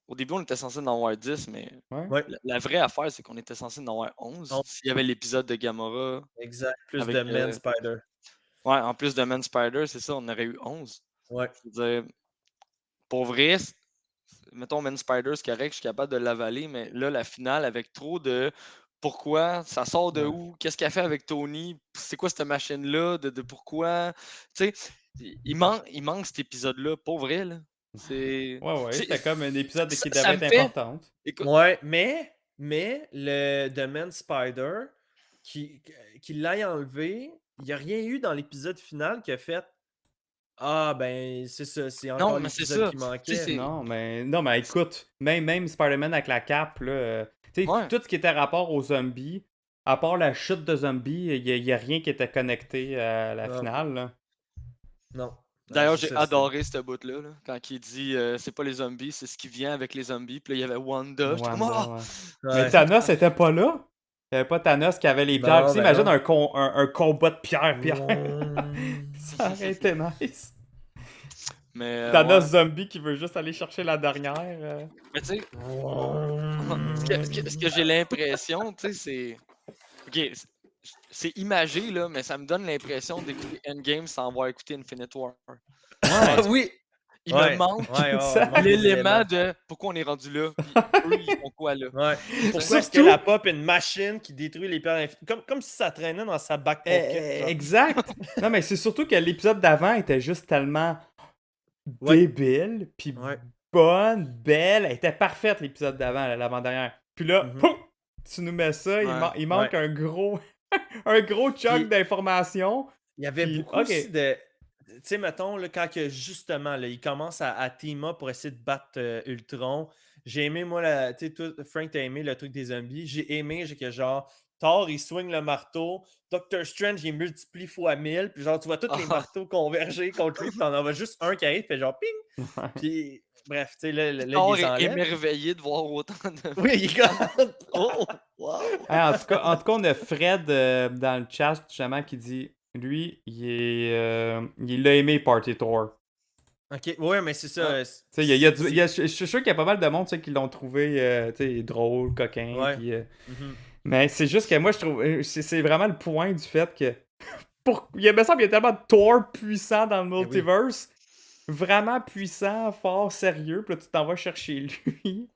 au début, on était censé en avoir 10, mais Ouais. la vraie affaire, c'est qu'on était censé en avoir 11. S'il y avait l'épisode de Gamora. Exact. Plus avec, de Man Spider. Ouais, en plus de Man Spider, c'est ça, on aurait eu 11. Ouais. Je veux dire, pour vrai, mettons Man Spider, c'est correct, je suis capable de l'avaler, mais là, la finale, avec trop de pourquoi, ça sort de où, qu'est-ce qu'elle fait avec Tony, c'est quoi cette machine-là, de pourquoi. Tu sais, il manque cet épisode-là, pour vrai, là. Ouais, c'était comme un épisode qui ça devait me être fait- important. Écoute, Ouais, mais le The Man Spider, qui l'ait enlevé, il n'y a rien eu dans l'épisode final qui a fait Ah, ben, c'est ça, c'est encore mais c'est l'épisode ça. qui Tu sais, manquait. c'est- Non, mais écoute, même Spider-Man avec la cape, là, tu sais, Ouais. tout ce qui était rapport aux zombies, à part la chute de zombies, il n'y a rien qui était connecté à la Non. finale. Là. Non. D'ailleurs, c'est j'ai ça, adoré ce bout-là, là, quand il dit c'est pas les zombies, c'est ce qui vient avec les zombies. Puis là, il y avait Wanda. J'étais comme, Wanda, ah! ouais. Ouais. Mais Thanos était pas là. Il n'y avait pas Thanos qui avait les Non, pierres. Tu sais, ben imagine non. un combat de pierre-pierre. Mm. Ça aurait été nice. Mais, Thanos ouais. zombie qui veut juste aller chercher la dernière. Mais tu sais, ce que j'ai l'impression, tu sais, c'est. Ok, c'est imagé, là, mais ça me donne l'impression d'écouter Endgame sans avoir écouté Infinite War. Ouais. Oui. Il Ouais. me manque Ouais, Ça- il manque des l'élément éléments. de pourquoi on est rendu là. Puis eux, ils font quoi là? Ouais. Pourquoi est-ce que Surtout- la pop est une machine qui détruit les pierres infinies? Comme si ça traînait dans sa back pocket. genre. Exact. Non, mais c'est surtout que l'épisode d'avant était juste tellement Ouais. débile, puis Ouais. bonne, belle. Elle était parfaite, l'épisode d'avant, l'avant-dernière. Puis là, Mhm. pouf, tu nous mets ça, il manque un gros un gros chunk Puis- d'informations. Il y avait Puis, beaucoup ok. aussi de. Tu sais, mettons, là, quand que, justement, là, il commence à team up pour essayer de battre Ultron. J'ai aimé, moi, tu sais, toi, Frank, t'as aimé le truc des zombies. J'ai aimé que, genre, Thor, il swing le marteau. Doctor Strange, il multiplie fois 1000. Puis, genre, tu vois tous les marteaux converger contre lui. Puis, t'en as juste un qui arrive. Fait genre, ping! Puis, bref, tu sais, là, Thor il les est enlève. émerveillé de voir autant de. Oui, il est comme. Oh! Wow! En tout cas, on a Fred dans le chat, justement, qui dit lui, il a aimé Party Tour. Ok, ouais, mais c'est ça. Tu sais, je suis sûr qu'il y a pas mal de monde tu sais, qui l'ont trouvé tu sais, drôle, coquin. Ouais. Puis, Mhm. mais c'est juste que moi, je trouve. C'est vraiment le point du fait que. Il me semble qu'il y a tellement de Thor puissant dans le oui. multiverse. Vraiment puissant, fort, sérieux. Puis là, tu t'en vas chercher lui.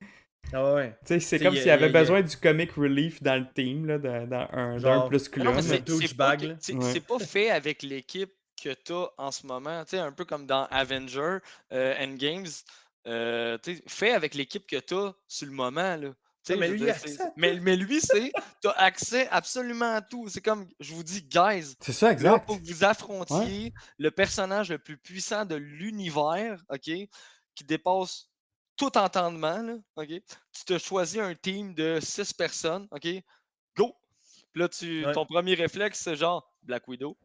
Ah ouais. Tu sais, c'est T'sais, comme y a- s'il y avait y a- besoin du comic relief dans le team, là, dans un Genre- plus Mais non, clown. mais c'est- douchebag, là. c'est pas fait avec l'équipe que t'as en ce moment. Tu sais, un peu comme dans Avenger, Endgames. Tu sais, fait avec l'équipe que t'as sur le moment, là. Tu sais, mais je veux lui, il dire, a accès à mais lui, t'as accès absolument à tout. C'est comme, je vous dis, guys, C'est ça, là, exact. pour que vous affrontiez le personnage le plus puissant de l'univers, OK, qui dépasse tout entendement, là, OK? Tu te choisis un team de 6 personnes, OK? Go! Puis là, Ouais. ton premier réflexe, c'est genre Black Widow.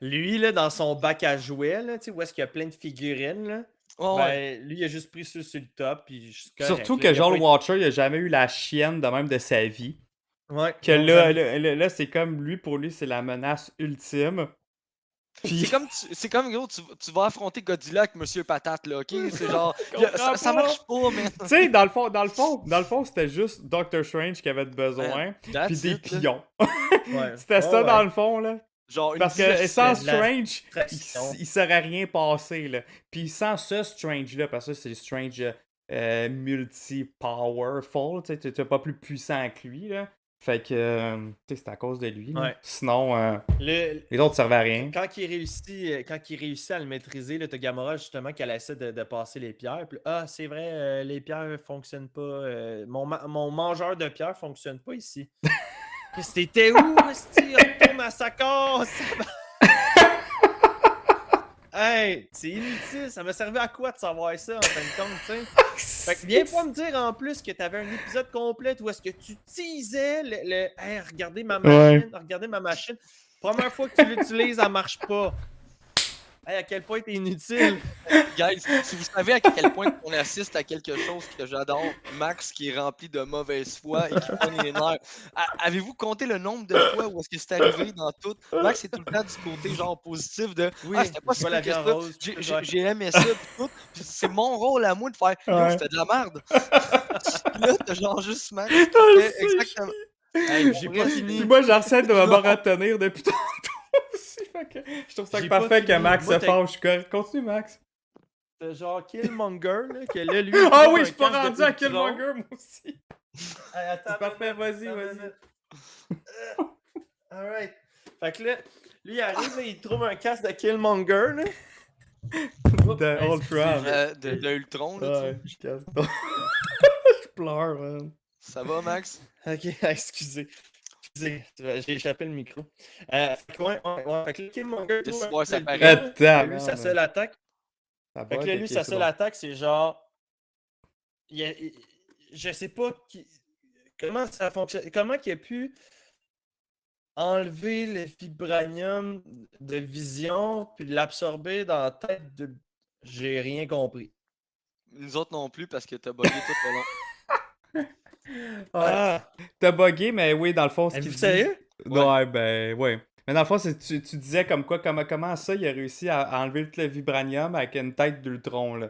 Lui, là, dans son bac à jouets, là, tu sais, où est-ce qu'il y a plein de figurines, là, Ouais, ouais. ben, lui, il a juste pris ceux sur le top, puis c'est correct, Surtout là, que il a genre pas le Watcher, il a jamais eu la chienne de même de sa vie. été- Ouais, Que non, là, jamais. là, c'est comme lui, pour lui, c'est la menace ultime. Puis, C'est comme, gros, tu vas affronter Godzilla avec Monsieur Patate, là, OK? C'est genre, Je comprends ça pas. marche pas, man. tu sais, dans le fond, c'était juste Doctor Strange qui avait besoin. That's Puis des it, là. pions. Ouais. C'était ça Ouais, dans ouais. le fond, là. Genre, une Parce que diversion. sans de la Strange, frustration. il serait rien passé, là. Puis sans ce Strange-là, parce que c'est Strange multi-powerful, tu sais, t'es pas plus puissant que lui, là. Fait que, tu sais, c'est à cause de lui. là. Ouais. Sinon, Le- les autres servaient à rien. Quand il réussit à le maîtriser, là, t'as Gamora, justement, qu'elle essaie de passer les pierres. Puis, c'est vrai, les pierres fonctionnent pas. Mon mangeur de pierres fonctionne pas ici. Qu'est-ce que t'étais où, esti? Retourne à sa case! Hey, Arrête! C'est inutile. Ça m'a servi à quoi de savoir ça, en fin de compte, tu sais? Fait que viens pas me dire en plus que t'avais un épisode complet où est-ce que tu teasais le hey, regardez ma machine, regardez ma machine. Première fois que tu l'utilises, elle marche pas. Hey, à quel point t'es inutile. Guys, si vous savez à quel point on assiste à quelque chose que j'adore, Max qui est rempli de mauvaise foi et qui prend les nerfs. Avez-vous compté le nombre de fois où est-ce que c'est arrivé dans tout? Max est tout le temps du côté genre positif de Oui, c'était pas je si vois pire la que vie en ça. rose. J'ai aimé ça pis tout. Pis c'est mon rôle à moi de faire yo, c'était de la merde. Pis là, t'as genre juste Max qui fait exactement. Hey, j'ai pas fini. Puis moi, j'essaie de me retenir depuis tantôt aussi. Fait que je trouve ça J'ai pas parfait que fini. Max Moi, se t'as- fâche. Continue, Max. C'est genre Killmonger, là, que là, lui. Ah trouve oui, un je suis pas casque de rendu à Ultron. Killmonger, moi aussi. Hey, attends, C'est parfait, vas-y, attends, vas-y. Alright. Fait que là, lui, il arrive, là, il trouve un casque de Killmonger, là. De Ultron. De Ultron, là, tu sais. Ouais, je casse. Je pleure, man. Ça va, Max? Ok, excusez. Excusez, j'ai échappé le micro. Fait que ouais. Fait que là, Killmonger trouve un Ouais, ça casque de paraît. Ultron, Attends, lui, sa man. seule attaque. Ça Fait que bug, là, lui, ok, sa c'est seule bon. attaque, c'est genre. Je sais pas comment ça fonctionne. Comment qu'il a pu enlever le vibranium de vision puis l'absorber dans la tête de. J'ai rien compris. Nous autres non plus parce que t'as bugué tout le long. Ah! T'as bugué, mais oui, dans le fond, ce qu'il Êtes-vous dit... sérieux? Ouais, ben, ouais. Mais dans le fond, tu disais comme quoi, comment ça, il a réussi à enlever tout le vibranium avec une tête d'Ultron, là.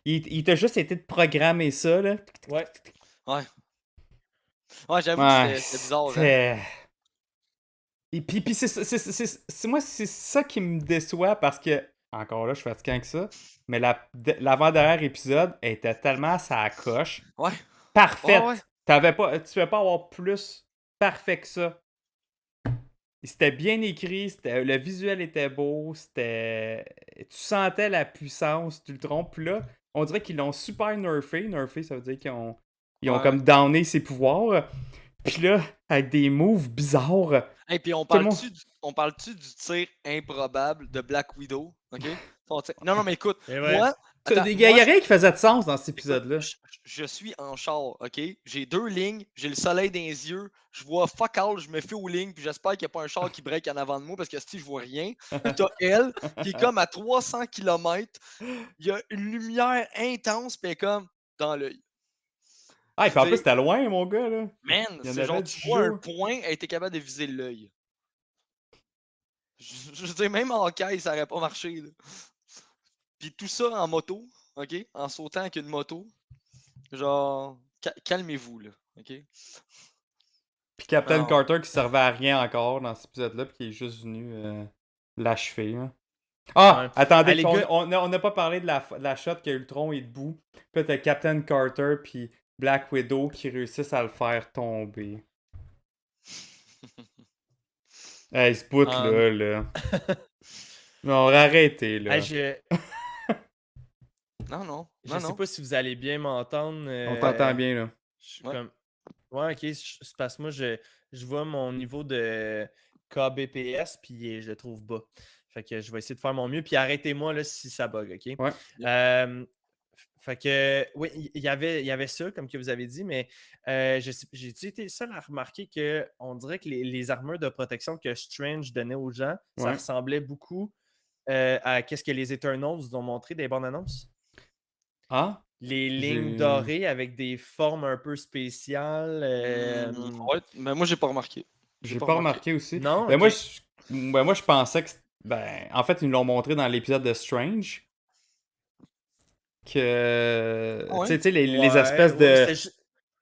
Il t'a juste été de programmer ça, là. Ouais. Ouais. Ouais, j'avoue Ouais, que c'était bizarre, hein. c'était... Et puis c'est moi, c'est ça qui me déçoit parce que, encore là, je suis fatigué avec ça, mais l'avant-dernier épisode était tellement ça coche. Ouais. Parfaite. Ouais. Tu peux pas avoir plus parfait que ça. C'était bien écrit, le visuel était beau, tu sentais la puissance d'Ultron. Puis là, on dirait qu'ils l'ont super nerfé. Nerfé, ça veut dire qu'ils ont Ouais. comme downé ses pouvoirs. Puis là, avec des moves bizarres. Et puis on Tout le parle-tu du tir improbable de Black Widow? OK? Non, mais écoute, Et ouais. moi. Il y a rien qui faisait de sens dans cet épisode-là. Je suis en char, OK? J'ai 2 lignes, j'ai le soleil dans les yeux, je vois fuck all, je me fie aux lignes, puis j'espère qu'il n'y a pas un char qui break en avant de moi parce que si je vois rien. Puis t'as elle qui est comme à 300 km, il y a une lumière intense, puis elle est comme dans l'œil. Ah, et puis en plus, c'était loin, mon gars, là. Man, Il y en c'est avait genre, du tu vois un jeu. point, elle était capable de viser l'œil. Je veux dire, même en caille, ça aurait pas marché, là. Puis tout ça en moto, OK? En sautant avec une moto. Genre, calmez-vous, là, OK? Puis Captain Non. Carter qui servait à rien encore dans cet épisode-là, puis qui est juste venu l'achever. Hein. Ah! Ouais. Attendez, Ah, les gars- on n'a pas parlé de la shot que Ultron est debout. Puis là, t'as Captain Carter puis Black Widow qui réussissent à le faire tomber. Hey, ce bout-là, là. Non, arrêtez, là. Hey, Non. je sais pas si vous allez bien m'entendre. On t'entend bien, là. Je suis Ouais. comme. Ouais, ok. C'est parce que moi, je vois mon niveau de KBPS, puis je le trouve bas. Fait que je vais essayer de faire mon mieux, puis arrêtez-moi là si ça bug, ok? Ouais. Fait que, oui, il y avait ça, comme que vous avez dit, mais j'ai été seul à remarquer qu'on dirait que les armures de protection que Strange donnait aux gens, ça Ouais. ressemblait beaucoup à ce que les Eternals nous ont montré des bandes annonces. Ah? Les J'ai- lignes dorées avec des formes un peu spéciales. Ouais, mais moi, j'ai pas remarqué. J'ai pas remarqué aussi. Non, Ben, ok. moi, je pensais que... Ben, en fait, ils nous l'ont montré dans l'épisode de Strange. Que... Ouais. Tu sais, les Ouais, espèces ouais, de... c'était ju-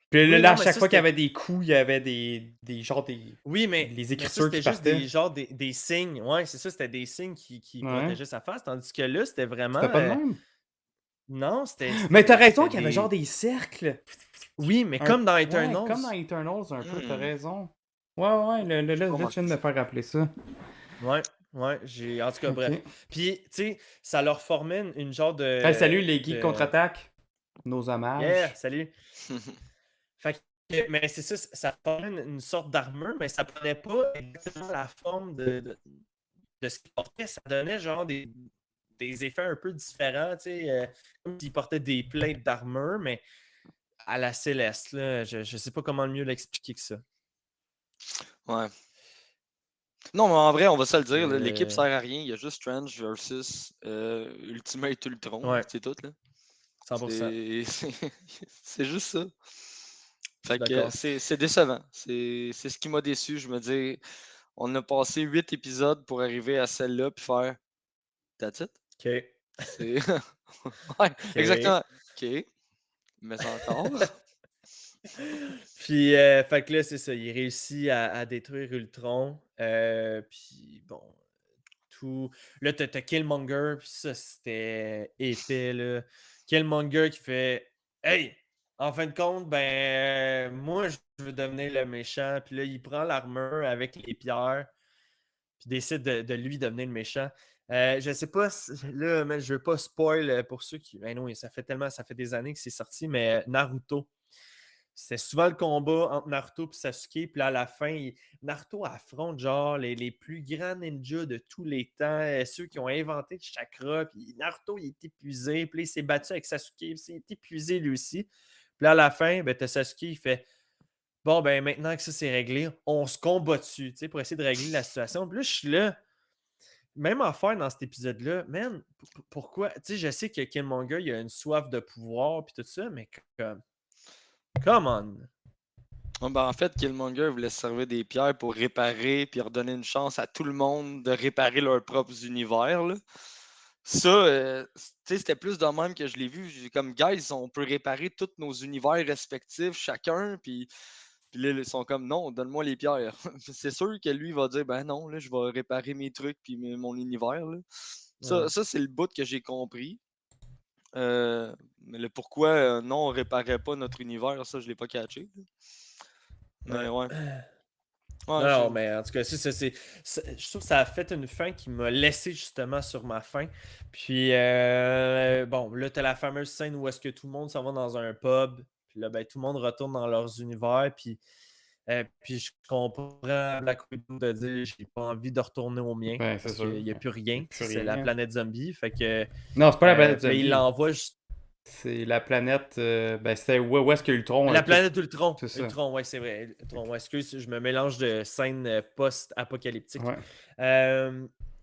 Puis là, Oui, à non, mais chaque ça, fois qu'il y c'était- avait des coups, il y avait des genres des... Oui, mais les mais écritures ça, qui c'était juste partaient. des genres des signes. Ouais, c'est ça, c'était des signes qui Ouais. protégeaient sa face. Tandis que là, c'était vraiment. C'était pas de même. Non, c'était. Mais t'as raison c'était qu'il y avait des- genre des cercles. Oui, mais Un- comme dans Ouais, Eternals. comme dans Eternals, un peu, t'as Hmm. raison. Ouais, là, je viens remarqué de me faire rappeler ça. Ouais, j'ai. En tout cas, Ok. bref. Puis, tu sais, ça leur formait une genre de. Hey, salut les geeks de- contre-attaque. Nos hommages. Yeah, salut. Fait que, mais c'est ça, ça formait une sorte d'armure, mais ça prenait pas exactement la forme de ce qu'ils portaient. Ça donnait genre des des effets un peu différents, tu sais, comme s'il portait des plates d'armure, mais à la Céleste, là, je sais pas comment mieux l'expliquer que ça. Ouais. Non, mais en vrai, on va se le dire, là, Que- l'équipe sert à rien. Il y a juste Strange versus Ultimate Ultron. Ouais, C'est tout, là. 100%. C'est juste ça. Je suis Fait que d'accord. c'est décevant. C'est ce qui m'a déçu. Je me dis, on a passé 8 épisodes pour arriver à celle-là puis faire That's it. OK. C'est. Ouais, OK. exactement. OK. Mais c'est encore. Puis, fait que là, c'est ça. Il réussit à détruire Ultron. Puis, bon, tout. Là, t'as Killmonger. Puis ça, c'était épais, là. Killmonger qui fait Hey, en fin de compte, ben, moi, je veux devenir le méchant. Puis là, il prend l'armure avec les pierres. Puis décide de lui devenir le méchant. Je sais pas, là, mais je veux pas spoil pour ceux qui. Ben non, ça fait des années que c'est sorti, mais Naruto. C'était souvent le combat entre Naruto et Sasuke. Puis là, à la fin, Naruto affronte genre les plus grands ninjas de tous les temps, ceux qui ont inventé le chakra. Puis Naruto, il est épuisé. Puis là, il s'est battu avec Sasuke. Puis il est épuisé lui aussi. Puis là, à la fin, ben, t'as Sasuke, il fait Bon, ben maintenant que ça c'est réglé, on se combat dessus, tu sais, pour essayer de régler la situation. Puis là, je suis là. Même affaire dans cet épisode-là, man, pourquoi? Tu sais, je sais que Killmonger, il a une soif de pouvoir puis tout ça, mais comme, come on. Ouais, ben, en fait, Killmonger voulait se servir des pierres pour réparer puis redonner une chance à tout le monde de réparer leurs propres univers, là. Ça, tu sais, c'était plus de même que je l'ai vu. J'ai comme, guys, on peut réparer tous nos univers respectifs, chacun, puis là, ils sont comme, non, donne-moi les pierres. C'est sûr que lui va dire, ben non, là, je vais réparer mes trucs puis mon univers, là. Ouais. Ça c'est le bout que j'ai compris. Mais le pourquoi, non, on réparait pas notre univers, ça, je l'ai pas catché, là. Mais ouais. Ouais, Non, mais en tout cas, je trouve que ça a fait une fin qui m'a laissé justement sur ma faim. Puis, bon, là, tu as la fameuse scène où est-ce que tout le monde s'en va dans un pub. Puis là, ben, tout le monde retourne dans leurs univers. Puis je comprends Black Widow de dire j'ai pas envie de retourner au mien Ouais, c'est parce sûr. qu'il n'y a plus rien. Plus C'est la rien. planète zombie. Fait que, Non, c'est pas la planète mais il zombie. l'envoie juste. C'est la planète. Ben, c'était où est-ce que Ultron. La planète Ultron. C'est ça. Ultron, ouais, c'est vrai. Ultron, ouais, excuse, je me mélange de scènes post-apocalyptiques. Ouais.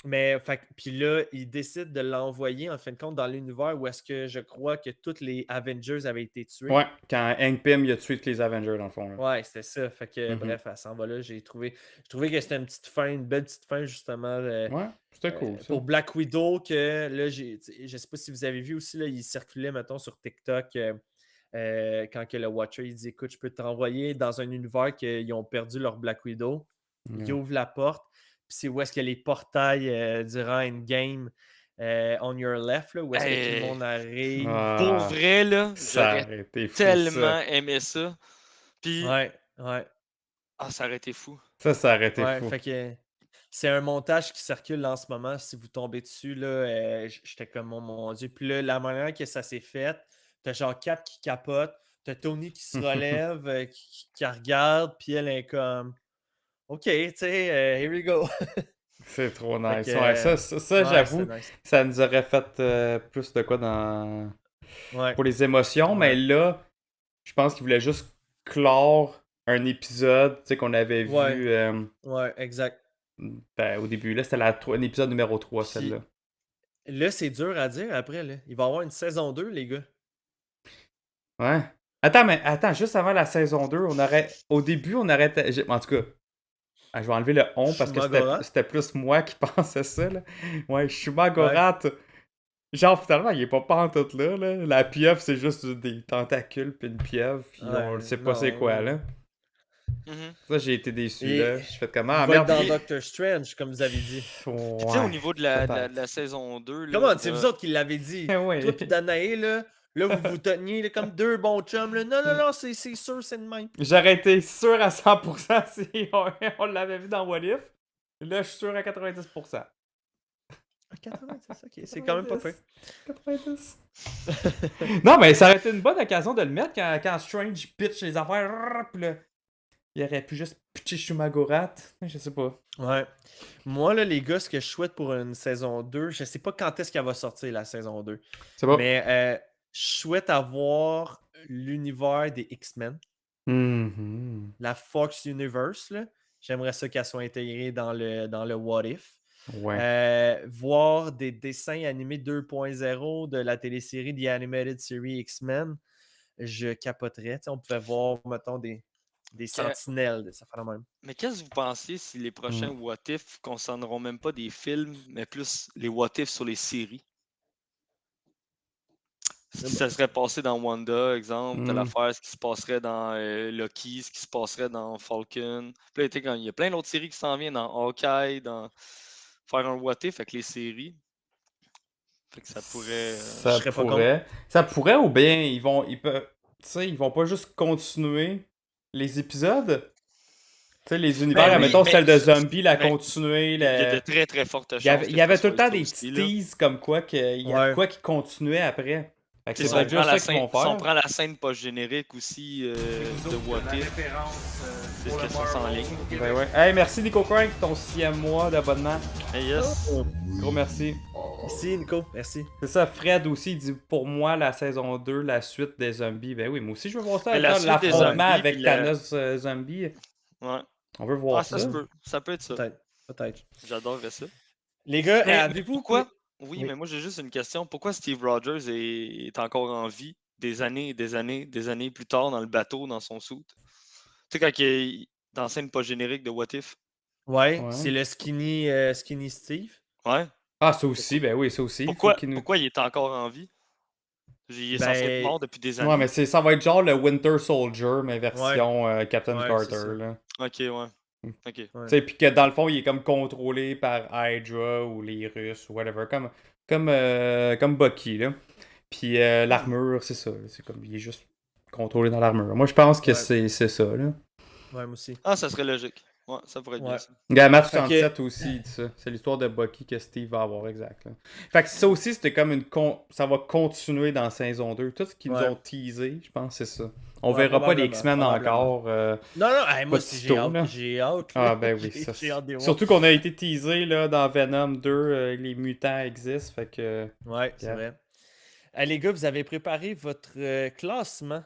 Mais, puis là, il décide de l'envoyer, en fin de compte, dans l'univers où est-ce que je crois que tous les Avengers avaient été tués. Ouais, quand Hank Pym il a tué tous les Avengers, dans le fond. Là. Ouais, c'était ça. Fait que, bref, elle s'en va là. J'ai trouvé que c'était une belle petite fin, justement. Ouais, c'était cool. Ça. Pour Black Widow, que là, je sais pas si vous avez vu aussi, là, il circulait, mettons, sur TikTok. Quand que le Watcher il dit écoute, je peux te renvoyer dans un univers qu'ils ont perdu leur Black Widow. Il ouvre la porte, puis c'est où est-ce qu'il y a les portails durant Endgame on your left, là, où est-ce que tout le monde arrive. Pour vrai, là, ça j'aurais été fou, tellement aimé ça. Puis, Ouais. ça aurait été fou. Ça aurait été Ouais, fou. fait que c'est un montage qui circule en ce moment. Si vous tombez dessus, là, j'étais comme oh mon Dieu. Puis là, la manière que ça s'est fait, t'as genre Cap qui capote, t'as Tony qui se relève, qui regarde, puis elle est comme OK, tu sais, here we go. C'est trop nice. que, ouais, ça j'avoue, nice. ça nous aurait fait plus de quoi dans. Ouais. Pour les émotions, mais là, je pense qu'il voulait juste clore un épisode, tu sais, qu'on avait vu. Ouais, exact. Ben, au début, là, c'était un épisode numéro 3, Puis, celle-là. Là, c'est dur à dire après, là. Il va y avoir une saison 2, les gars. Ouais. Attends, juste avant la saison 2, au début, on aurait. En tout cas, je vais enlever le on parce que c'était plus moi qui pensais ça, là. Ouais, Shumagorat. Ouais. Genre, finalement, il est pas pantoute là. La pieuvre, c'est juste des tentacules puis une pieuvre, puis on ne sait pas c'est quoi, là. Ça, j'ai été déçu, là. Je fais comment? Il va être dans Doctor Strange, comme vous avez dit. Ouais, tu sais, au niveau de la saison 2... Là, comment? C'est vous autres qui l'avez dit. Ouais. Toi et Danae, là, vous vous teniez là, comme deux bons chums. Là. Non, c'est sûr, c'est de même. J'aurais été sûr à 100% si on l'avait vu dans What If. Là, je suis sûr à 90%. 90, ok. C'est quand même pas peu. 90. Non, mais ça aurait été une bonne occasion de le mettre quand Strange pitch les affaires. Là, Il aurait pu juste pitcher Shumagorat. Je sais pas. Ouais. Moi, là, les gars, ce que je souhaite pour une saison 2, je sais pas quand est-ce qu'elle va sortir, la saison 2. C'est bon. Mais je souhaite avoir l'univers des X-Men, Mhm. la Fox Universe, là. J'aimerais ça qu'elle soit intégrée dans le What If. Ouais. Voir des dessins animés 2.0 de la télésérie The Animated Series X-Men, je capoterais. Tu sais, on pouvait voir, mettons, des sentinelles, ça fait la même. Mais qu'est-ce que vous pensez si les prochains What If concerneront même pas des films, mais plus les What If sur les séries? Ce qui ça serait passé dans Wanda, exemple, telle affaire, ce qui se passerait dans Loki, ce qui se passerait dans Falcon. Puis là, il y a plein d'autres séries qui s'en viennent dans Hawkeye, dans faire un What If avec les séries. Fait que ça pourrait. Ça pourrait ou bien ils vont pas juste continuer les épisodes. Tu sais, les univers, admettons celle de zombie, la continuer. Il y a de très très fortes chances. Il y avait tout le temps des petits teases comme quoi qu'il y a quoi qui continuait après. Si on prend la scène post-générique aussi de What If, c'est ce qu'ils sont en ligne. Ben ouais. Hey, merci Nico Crank pour ton 6e mois d'abonnement. Hey, yes. Gros merci. Merci Nico, merci. C'est ça, Fred aussi, il dit pour moi la saison 2, la suite des zombies. Ben oui, moi aussi je veux voir ça. L'affrontement avec Thanos zombie. Ouais. On veut voir ça. Ça peut être ça. Peut-être. J'adorerais ça. Les gars, avez-vous quoi? Oui, mais moi j'ai juste une question. Pourquoi Steve Rogers est encore en vie des années plus tard dans le bateau, dans son suit? Tu sais, quand il est dans la scène post-générique de What If? Ouais. C'est le skinny Steve. Ouais. Ah, ça aussi, ben oui, ça aussi. Pourquoi il est encore en vie? Il est censé être mort depuis des années. Ouais, mais ça va être genre le Winter Soldier, mais version Captain Carter. Là. Ok, ouais. Tu sais, puis que dans le fond, il est comme contrôlé par Hydra ou les Russes ou whatever, comme Bucky, là. Puis l'armure, c'est ça. C'est comme, il est juste contrôlé dans l'armure. Moi, je pense que c'est ça, là. Ouais, moi aussi. Ah, ça serait logique. Ouais, ça pourrait être bien ça. Gamma 67 aussi, il dit ça. C'est l'histoire de Bucky que Steve va avoir, exact. Là. Fait que ça aussi, c'était comme ça va continuer dans saison 2. Tout ce qu'ils nous ont teasé, je pense, c'est ça. On verra pas les X-Men encore. Non, moi aussi, j'ai hâte. Ah, ben oui, ça. Surtout qu'on a été teasé là, dans Venom 2, les mutants existent. Fait que. Ouais, c'est vrai. Les gars, vous avez préparé votre classement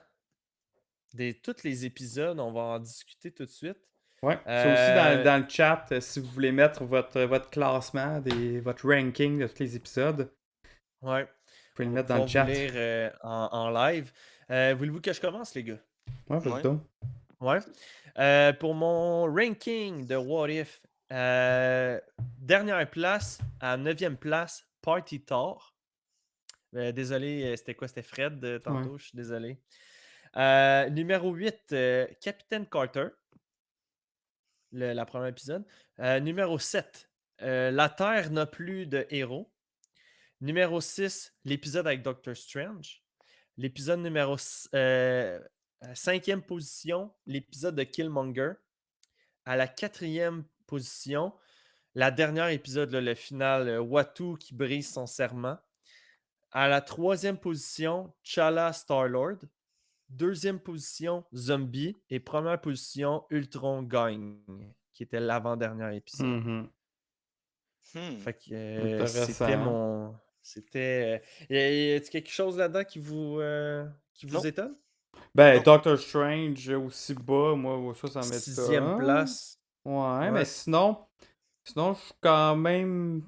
de tous les épisodes. On va en discuter tout de suite. Ouais, c'est aussi dans le chat, si vous voulez mettre votre classement, votre ranking de tous les épisodes. Ouais. Vous pouvez le mettre dans le chat. Vous lire en live. Voulez-vous que je commence, les gars? Ouais, vas-y donc. Ouais. Pour mon ranking de What If, dernière place, à 9e place, Party Thor. Désolé, c'était quoi? C'était Fred tantôt, je suis désolé. Numéro 8, Captain Carter. Le premier épisode. Numéro 7, La Terre n'a plus de héros. Numéro 6, l'épisode avec Doctor Strange. L'épisode numéro 5e position, l'épisode de Killmonger. À la 4e position, la dernière épisode, le final, Watu qui brise son serment. À la 3e position, T'Challa Star-Lord. 2e position, Zombie. Et première position, Ultron gagne, qui était l'avant-dernier épisode. Fait que c'était mon... C'était... y a-t-il quelque chose là-dedans qui vous étonne? Ben, Doctor Strange aussi bas, moi, ça m'étonne. 6e place. Ouais, mais sinon, je suis quand même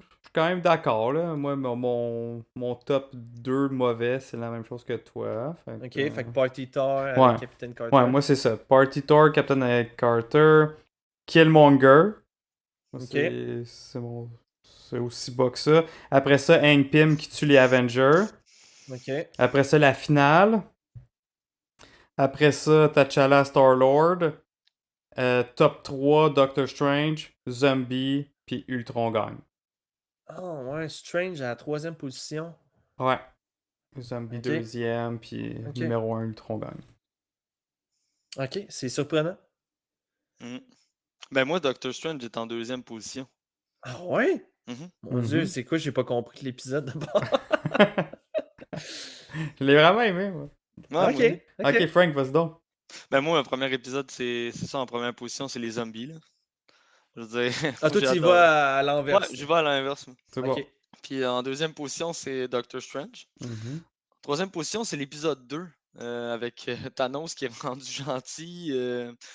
d'accord, là. Moi, mon top 2 mauvais, c'est la même chose que toi. Fait que Party Thor, Captain Carter. Ouais, moi, c'est ça. Party Thor, Captain Carter, Killmonger. C'est aussi bas que ça. Après ça, Hank Pym qui tue les Avengers. Après ça, la finale. Après ça, T'Challa Star-Lord. Top 3, Doctor Strange, Zombie, puis Ultron gagne. Oh ouais, Strange à la 3e position. Ouais. Zombie 2e, puis numéro 1, Ultron gagne. Ok, c'est surprenant. Ben moi, Doctor Strange est en 2e position. Ah ouais? Mon Dieu, c'est quoi? J'ai pas compris l'épisode d'abord. Je l'ai vraiment aimé, moi. Ouais, ok, Frank, vas-y donc. Ben moi, un premier épisode, c'est ça en première position, c'est les zombies, là. Je veux dire, Ah, moi, toi, j'ai tu y adoré. vas à Ouais, l'envers. je vais à l'inverse. Moi. C'est Ok. bon. Puis en deuxième position, c'est Doctor Strange. Mhm. Troisième position, c'est l'épisode 2, avec Thanos qui est rendu gentil.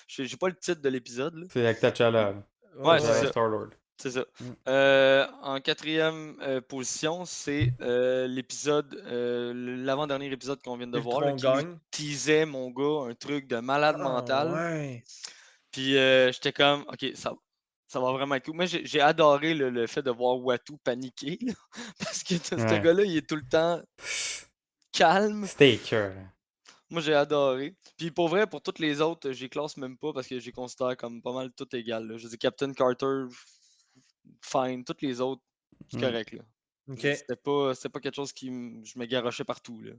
J'ai pas le titre de l'épisode, là. C'est avec T'Challa. Ouais, Ouais, c'est ouais. ça. Star-Lord. C'est ça. Mm. En quatrième position, c'est l'épisode, l'avant-dernier épisode qu'on vient de voir, là, Ultron qui nous gagne. teasait, mon gars, un truc de malade Ah, mental. ouais. Puis j'étais comme, ok, ça va vraiment être cool. Moi, j'ai adoré le fait de voir Watu paniquer, là, parce que ce Ouais. gars-là, il est tout le temps calme. C'était écœurant. Moi, j'ai adoré. Puis pour vrai, pour toutes les autres, j'y classe même pas parce que j'y considère comme pas mal tout égal, là. Je dis Captain Carter, fine. Toutes les autres, c'est Mm. correct, là. Ok. C'était pas quelque chose qui je me garochais partout, là.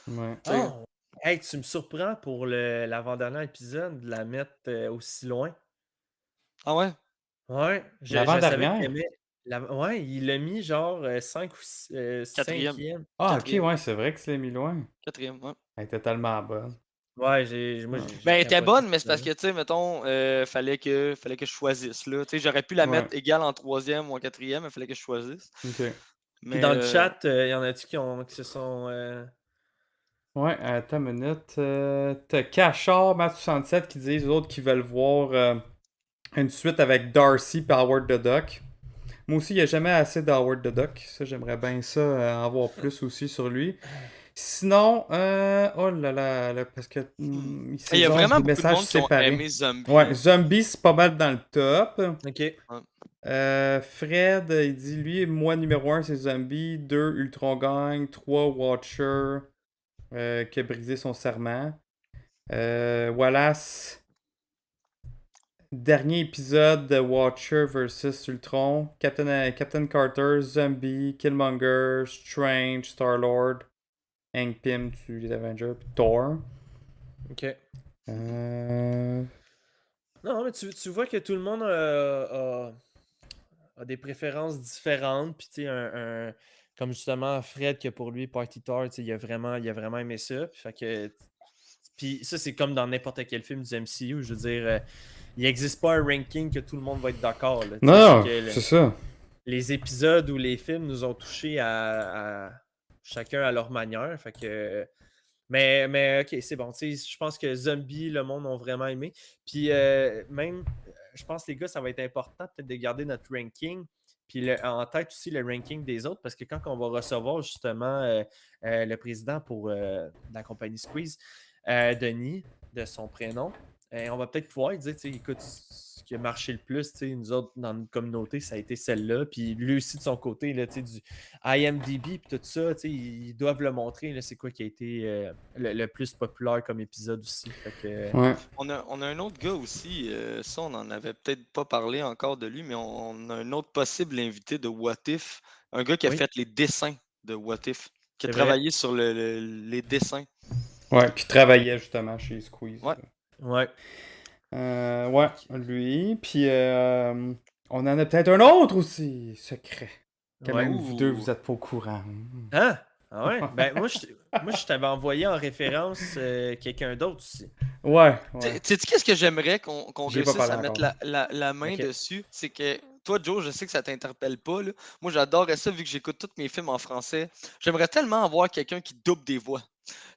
Ouais. Tu sais, Oh. Hey, tu me surprends pour l'avant-dernier épisode de la mettre aussi loin. ah ouais? Ouais, je savais que L'avant-dernière? t'aimais. Ouais, il l'a mis genre 5 ou Quatrième. 5e. Ah, ok, Quatrième. ouais, c'est vrai que tu l'as mis loin. Quatrième, ouais. Elle était tellement bonne. Ouais, moi Ouais. j'ai Ben, elle était capoté bonne, mais sur c'est parce ça. que, tu sais, mettons, fallait que je choisisse, là. Tu sais, j'aurais pu la Ouais. mettre égale en troisième ou en quatrième, mais fallait que je choisisse. Ok. Puis Mais, dans le chat, il y en a-tu qui se sont. Ouais, attends une minute. T'as Cachard, Matt67 qui disent aux autres qui veulent voir une suite avec Darcy et Howard the Duck. Moi aussi, il n'y a jamais assez d'Howard the Duck. Ça, j'aimerais bien ça, en voir plus aussi sur lui. Sinon, oh là là, parce que il y a ont vraiment des beaucoup de messages monde qui ont séparés. aimé Zombie. Ouais, hein. Zombie, c'est pas mal dans le top. Ok. Fred, il dit lui, moi numéro 1 c'est Zombie, 2 Ultron Gang, 3 Watcher, qui a brisé son serment. Wallace, dernier épisode de Watcher versus Ultron, Captain Carter, Zombie, Killmonger, Strange, Star-Lord, Hank Pym, les Avengers, puis Thor. Ok. Euh, Non, mais tu vois que tout le monde a des préférences différentes. Puis, tu sais, comme justement Fred, que pour lui, Party Tar, tu sais, il a vraiment aimé ça. Puis, fait que, puis ça, c'est comme dans n'importe quel film du MCU. Je veux dire, il n'existe pas un ranking que tout le monde va être d'accord. là. Tu sais, Non, c'est que c'est ça. les épisodes ou les films nous ont touchés à chacun à leur manière. Fait que. Mais ok, c'est bon. Tu sais, je pense que Zombie, le monde ont vraiment aimé. Puis même, je pense, les gars, ça va être important peut-être de garder notre ranking. Puis en tête aussi le ranking des autres, parce que quand on va recevoir justement le président pour la compagnie Squeeze, Denis, de son prénom, on va peut-être pouvoir dire, tu sais, écoute, ce qui a marché le plus, tu sais, nous autres, dans notre communauté, ça a été celle-là. Puis lui aussi, de son côté, là, tu sais, du IMDb, puis tout ça, tu sais, ils doivent le montrer, là, c'est quoi qui a été le plus populaire comme épisode aussi. Fait que, Ouais. On a un autre gars aussi, ça, on n'en avait peut-être pas parlé encore de lui, mais on a un autre possible invité de What If. Un gars qui a Oui. fait les dessins de What If, qui a C'est vrai. travaillé sur les dessins. Ouais, qui travaillait justement chez Squeeze. Ouais. Ouais. Ouais, lui. Puis on en a peut-être un autre aussi, secret. Que Ouais. même vous deux, Ouh. vous êtes pas au courant. Hein? Ah ouais? Ben, moi, je t'avais envoyé en référence quelqu'un d'autre aussi. Ouais, Tu ouais. sais qu'est-ce que j'aimerais qu'on J'y ai pas réussisse à parlé mettre encore. la main Ok. dessus? C'est que toi, Joe, je sais que ça t'interpelle pas, là. Moi, j'adorerais ça vu que j'écoute tous mes films en français. J'aimerais tellement avoir quelqu'un qui double des voix.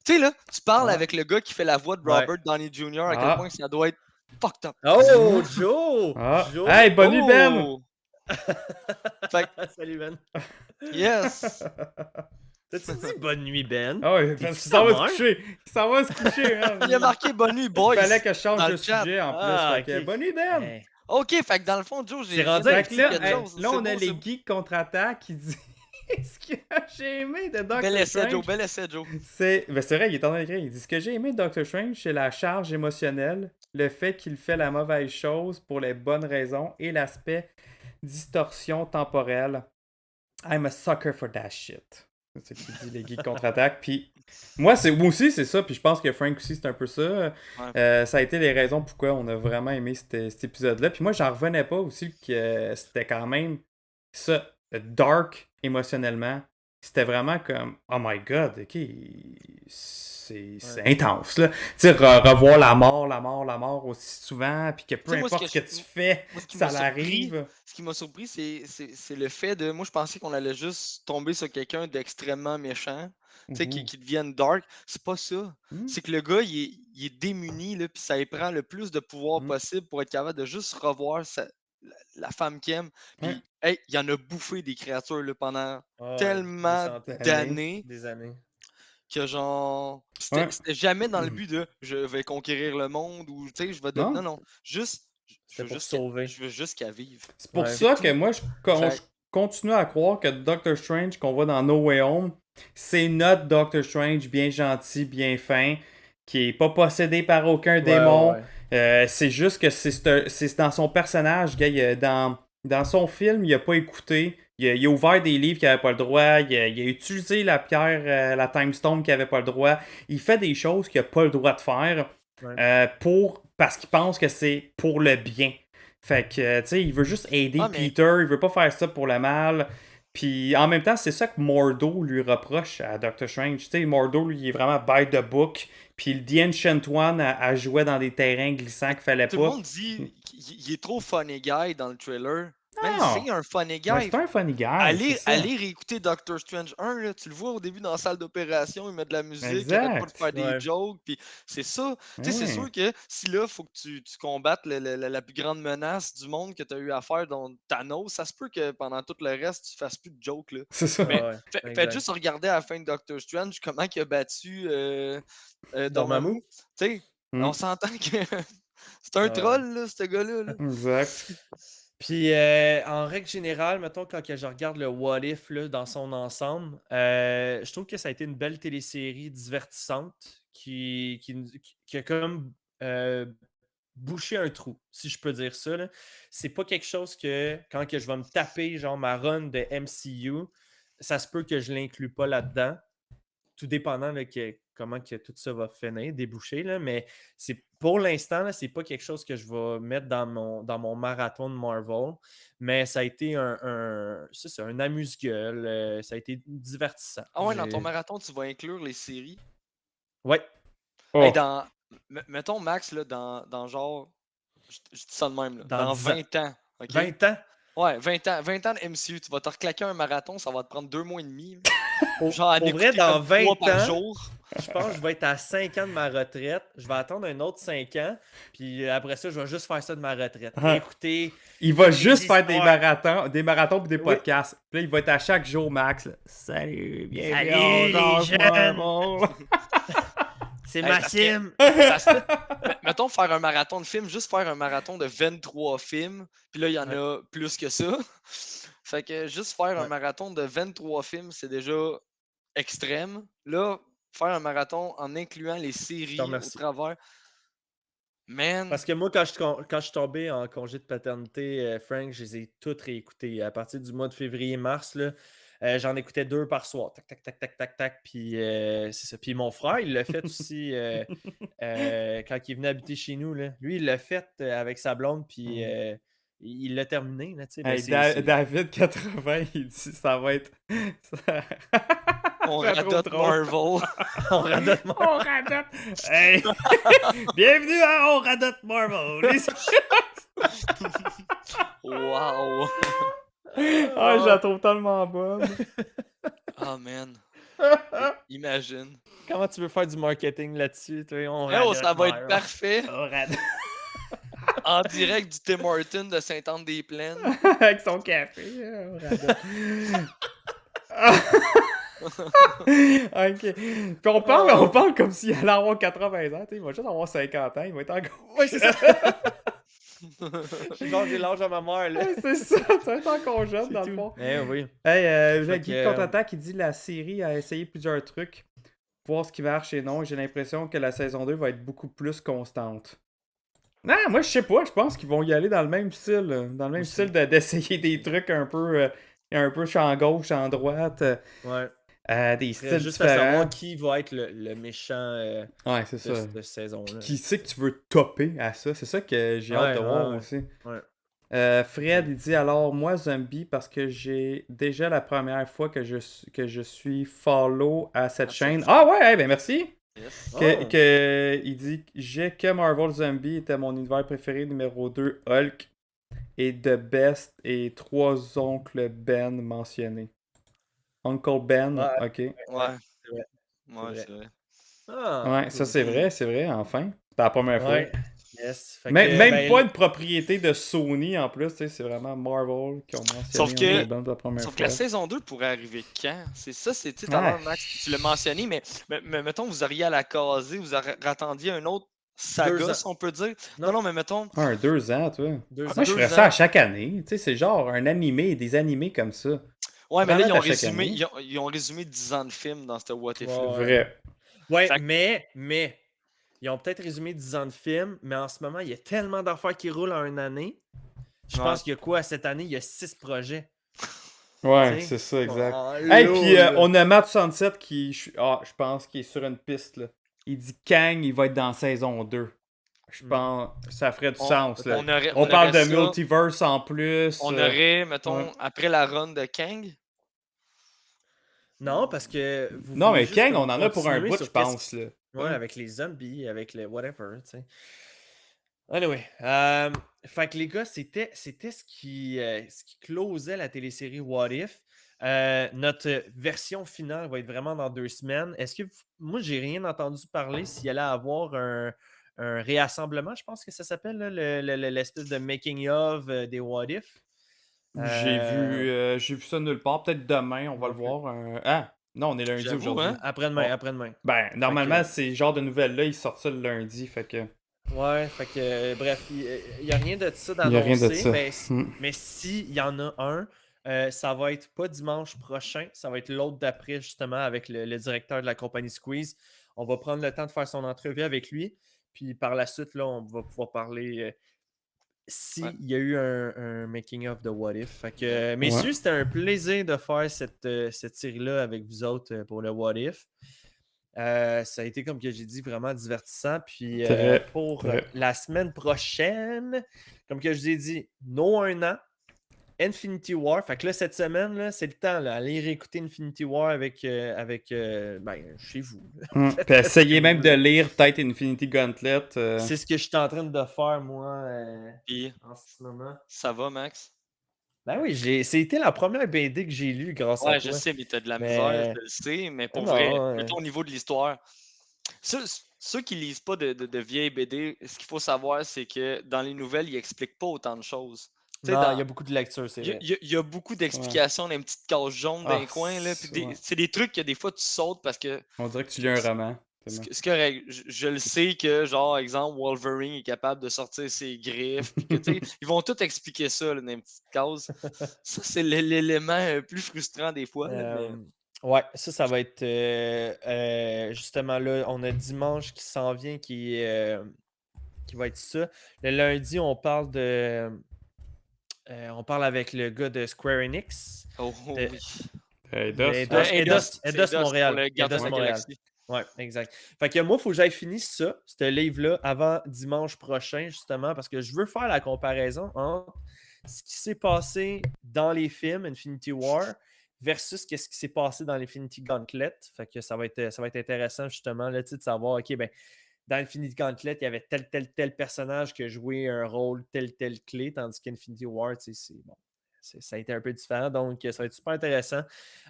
Tu sais, là, tu parles Ah. avec le gars qui fait la voix de Ouais. Robert Downey Jr., à quel Ah. point ça doit être fucked up. Oh, Joe! Ah. Joe! Hey, bonne nuit, Ben! Oh! Fait Salut, Ben. Yes! T'as-tu dit bonne nuit, Ben? Ah ouais, T'es-tu parce qu'il s'en va sa se mère? coucher. Il s'en va se coucher, hein. Il a marqué bonne nuit, Il boys! fallait que je change dans de le chat. sujet en plus. Ah, Fait que, ok. bonne nuit, Ben! Hey. Ok, fait que dans le fond, Joe, j'ai C'est rendu rien Fait que écrit là, quelque hey, chose. là, C'est on a beau, les c'est beau. geeks contre-attaque qui disent ce que j'ai aimé de Doctor Bel essai, Strange. Joe, bel essai, Joe. C'est vrai, il est en train d'écrire. Il dit ce que j'ai aimé de Doctor Strange, c'est la charge émotionnelle, le fait qu'il fait la mauvaise chose pour les bonnes raisons et l'aspect distorsion temporelle. I'm a sucker for that shit. C'est ce qu'il dit, les geeks contre-attaque. Puis moi aussi, c'est ça. Puis je pense que Frank aussi, c'est un peu ça. Ça a été les raisons pourquoi on a vraiment aimé cet épisode-là. Puis moi, j'en revenais pas aussi que c'était quand même ça, dark émotionnellement. c'était vraiment comme oh my god, ok, c'est intense là. Tu sais, revoir la mort aussi souvent, puis que peu Tu sais, importe ce que tu fais, moi, ce qui ça m'a surpris, l'arrive. ce qui m'a surpris, c'est le fait de. Moi, je pensais qu'on allait juste tomber sur quelqu'un d'extrêmement méchant, tu sais, qui devienne dark. C'est pas ça. C'est que le gars, il est démuni, là, puis ça lui prend le plus de pouvoir possible pour être capable de juste revoir la femme qu'il aime. Ouais. Puis, hey, il en a bouffé des créatures là, pendant Ah ouais, des tellement centaines, d'années des années. que genre. Ouais. C'était jamais dans le but de je vais conquérir le monde ou tu sais, je vais Non. Non, non. Juste. C'était pour sauver. Je veux juste qu'elle vive. C'est pour Ouais. ça C'est que tout. moi, je continue à croire que Doctor Strange qu'on voit dans No Way Home, c'est notre Doctor Strange bien gentil, bien fin, qui est pas possédé par aucun démon. C'est juste que c'est dans son personnage, gars. Dans son film, il a pas écouté. Il a ouvert des livres qu'il avait pas le droit. Il a utilisé la pierre, la Time Stone qu'il avait pas le droit. Il fait des choses qu'il a pas le droit de faire parce qu'il pense que c'est pour le bien. Fait que, tu sais, il veut juste aider Peter, il veut pas faire ça pour le mal. Puis en même temps, c'est ça que Mordo lui reproche à Doctor Strange. Tu sais, Mordo, lui, il est vraiment by the book. Puis le The Ancient One a joué dans des terrains glissants qu'il fallait Tout pas. le monde dit qu'il est trop funny guy dans le trailer. Man, Non. c'est un funny guy. Mais c'est un funny guy. Allez c'est ça. réécouter Doctor Strange 1, là, tu le vois au début dans la salle d'opération, il met de la musique, il Exact. arrête pas de faire des jokes, puis c'est ça. Tu sais, c'est sûr que si là, il faut que tu combattes la plus grande menace du monde que tu as eu à faire, dans Thanos, ça se peut que pendant tout le reste, tu fasses plus de jokes. Là. C'est ça. Mais faites juste regarder à la fin de Doctor Strange comment il a battu Dormammu. Tu sais, on s'entend que c'est un troll, là, ce gars-là. Là. Exact. Puis, en règle générale, mettons, quand que je regarde le What If là, dans son ensemble, je trouve que ça a été une belle télésérie divertissante qui a comme bouché un trou, si je peux dire ça. Là. C'est pas quelque chose que, quand que je vais me taper genre ma run de MCU, ça se peut que je l'inclue pas là-dedans. Tout dépendant de comment que tout ça va finir, déboucher, là, mais pour l'instant, là, c'est pas quelque chose que je vais mettre dans mon marathon de Marvel, mais ça a été un amuse-gueule, ça a été divertissant. Ah ouais, dans ton marathon, tu vas inclure les séries? Ouais. Hey, mettons, Max, là, dans genre, je dis ça de même, là, dans 20 ans. Okay? 20 ans? Ouais, 20 ans de MCU, tu vas te reclaquer un marathon, ça va te prendre 2 mois et demi. Genre, pour vrai, dans 20 ans, par jour. Je pense que je vais être à 5 ans de ma retraite. Je vais attendre un autre 5 ans. Puis après ça, je vais juste faire ça de ma retraite. Écoutez. Il va juste faire des marathons et des podcasts. Puis là, il va être à chaque jour, Max. Là. Salut, bienvenue. C'est Maxime. Mettons faire un marathon de films, juste faire un marathon de 23 films. Puis là, il y en a plus que ça. Fait que juste faire un marathon de 23 films, c'est déjà extrême. Là, faire un marathon en incluant les séries au travers. Man. Parce que moi, quand je suis tombé en congé de paternité, Frank, je les ai toutes réécoutées. À partir du mois de février-mars, là, j'en écoutais 2 par soir. Tac, tac, tac, tac, tac, tac. Puis c'est ça. Puis mon frère, il l'a fait aussi quand il est venu habiter chez nous. Là. Lui, il l'a fait avec sa blonde, puis il l'a terminé. Là, hey, David 80, il dit ça va être. On radote Marvel. On radote Marvel. On radote. Hey. Bienvenue à On radote Marvel. Wow. Ah, je la trouve tellement bonne. Oh man. Imagine. Comment tu veux faire du marketing là-dessus? Ça va être parfait. En direct du Tim Hortons de Sainte-Anne-des-Plaines. Avec son café. Ok. Puis on parle comme s'il allait avoir 80 ans. Il va juste avoir 50 ans. Il va être encore. Oui, c'est ça. J'ai l'âge à ma mère. Là. C'est ça. Tu vas être encore jeune dans le fond. Eh oui. Hey, Guy Contre-Attaque qui dit la série a essayé plusieurs trucs. Voir ce qui marche et non. J'ai l'impression que la saison 2 va être beaucoup plus constante. Non, moi je sais pas, je pense qu'ils vont y aller dans le même style. Dans le même style d'essayer des trucs un peu champ gauche, champ droite. Ouais. Des styles juste différents. à savoir qui va être le méchant c'est ça. de cette saison-là. Qui sait que tu veux topper à ça? C'est ça que j'ai hâte de voir aussi. Ouais. Fred, il dit alors, moi, zombie, parce que j'ai déjà la première fois que je suis follow à cette À cette chaîne. chaîne. Ah ouais, ben merci! Yes. Oh. Il dit j'ai que Marvel Zombie était mon univers préféré, numéro 2 Hulk, et The Best, et 3 oncles Ben mentionnés. Uncle Ben, Ouais, ok. ouais, Ouais, c'est vrai. C'est ouais, vrai. c'est vrai. Ah, Ouais, ça cool. c'est vrai, enfin. C'était la première fois. Ouais, yes. Fait Même, que, même pas une propriété de Sony en plus, tu sais, c'est vraiment Marvel qui ont Sauf mentionné que, Uncle Ben pour la première sauf que la fois. saison 2 pourrait arriver quand? C'est ça, c'est, tu sais, tout à Ah, l'heure, Max, tu l'as mentionné, mais mettons, vous auriez à la caser, vous attendiez un autre 2 saga, ans. si on peut dire. Non, Non, non, mais mettons, 2 ans, toi. 2 Moi, ans. je ferais 2 ça à ans. chaque année. Tu sais, c'est genre un animé, des animés comme ça. Ouais, mais là, Vraiment à chaque année. ils ont résumé 10 ans de film dans ce What If-là. Ouais, ouais. Vrai. Ouais, Fait que, mais, ils ont peut-être résumé 10 ans de film, mais en ce moment, il y a tellement d'affaires qui roulent en une année. Je ouais. pense qu'il y a quoi cette année? Il y a 6 projets. Tu Ouais, sais? c'est ça, exact. Oh, Hey, puis là. on a Matt Sunset qui, je pense, qui est sur une piste, là. Il dit Kang, il va être dans saison 2. Je Hmm, pense, ça ferait du On, sens, là. on On parle aurait de ça. multiverse en plus. On aurait, Ouais. mettons, après la run de Kang. Non, parce que vous Non, voulez mais juste Kang, comme on en a pour un continuer bout, je sur qu'est-ce pense, qui. là. Ouais, Ouais. avec les zombies, avec le whatever, tu sais. Anyway, fait que les gars, c'était ce qui closait la télésérie What If. Notre version finale va être vraiment dans 2 semaines. Moi, j'ai rien entendu parler s'il allait avoir un réassemblement, je pense que ça s'appelle, là, l'espèce de making of des What If. J'ai vu ça nulle part. Peut-être demain, on va Non le plus. voir. Ah, non, on est lundi J'avoue, aujourd'hui. hein? Après-demain, On- après-demain. Ben, Fait normalement, que, ces genres de nouvelles-là, ils sortent ça le lundi, fait que... ouais, fait que, bref, il n'y a rien de ça Il n'y a rien de d'annoncé, ça. mais s'il y en a un, ça va être pas dimanche prochain, ça va être l'autre d'après, justement, avec le directeur de la compagnie Squeeze. On va prendre le temps de faire son entrevue avec lui, puis par la suite, là, on va pouvoir parler Ouais. s'il y a eu un making-of de What If. Fait que, Ouais. messieurs, c'était un plaisir de faire cette série-là avec vous autres pour le What If. Ça a été, comme que j'ai dit, vraiment divertissant. Puis Très, pour très. la semaine prochaine, comme que je vous ai dit, no 1 an, Infinity War. Fait que là, cette semaine, là, c'est le temps. Là, aller réécouter Infinity War avec chez vous. Puis Faites ce que essayez vous même de voulez. lire peut-être Infinity Gauntlet. C'est ce que je suis en train de faire, moi, Puis, en ce moment. ça va, Max? Ben oui, c'était la première BD que j'ai lue grâce à Ouais, je toi. sais, mais t'as de la misère, Mais je le sais, mais pour vrai, non, mettons au niveau de l'histoire. Ceux, ceux qui lisent pas de vieilles BD, ce qu'il faut savoir, c'est que dans les nouvelles, ils expliquent pas autant de choses. Tu sais, non, il y a beaucoup de lectures, c'est vrai. il y a beaucoup Ouais. d'explications dans les petites cases jaunes dans Ah, les coins, là, puis ouais. c'est des trucs que des fois tu sautes parce que On dirait que tu lis un roman. c'est correct. Je le sais que, genre, exemple, Wolverine est capable de sortir ses griffes, puis que, tu sais, ils vont tout expliquer ça là, dans les petites cases. Ça, c'est l'élément plus frustrant des fois, là, mais... Ouais, ça va être justement là, on a dimanche qui s'en vient qui va être ça. Le lundi, on parle avec le gars de Square Enix. Oh, De- oui. Eidos C'est Eidos pour Montréal. le Gardien de Eidos la Montréal. Galaxie. Ouais, exact. Fait que moi, il faut que j'aille finir ça, ce livre-là, avant dimanche prochain, justement, parce que je veux faire la comparaison entre ce qui s'est passé dans les films Infinity War versus ce qui s'est passé dans l'Infinity Gauntlet. Fait que ça va être intéressant, justement, là, tu sais, de savoir, OK, ben, dans Infinity Gauntlet, il y avait tel personnage qui a joué un rôle telle clé, tandis qu'Infinity War, tu sais, c'est bon. Ça a été un peu différent, donc ça va être super intéressant.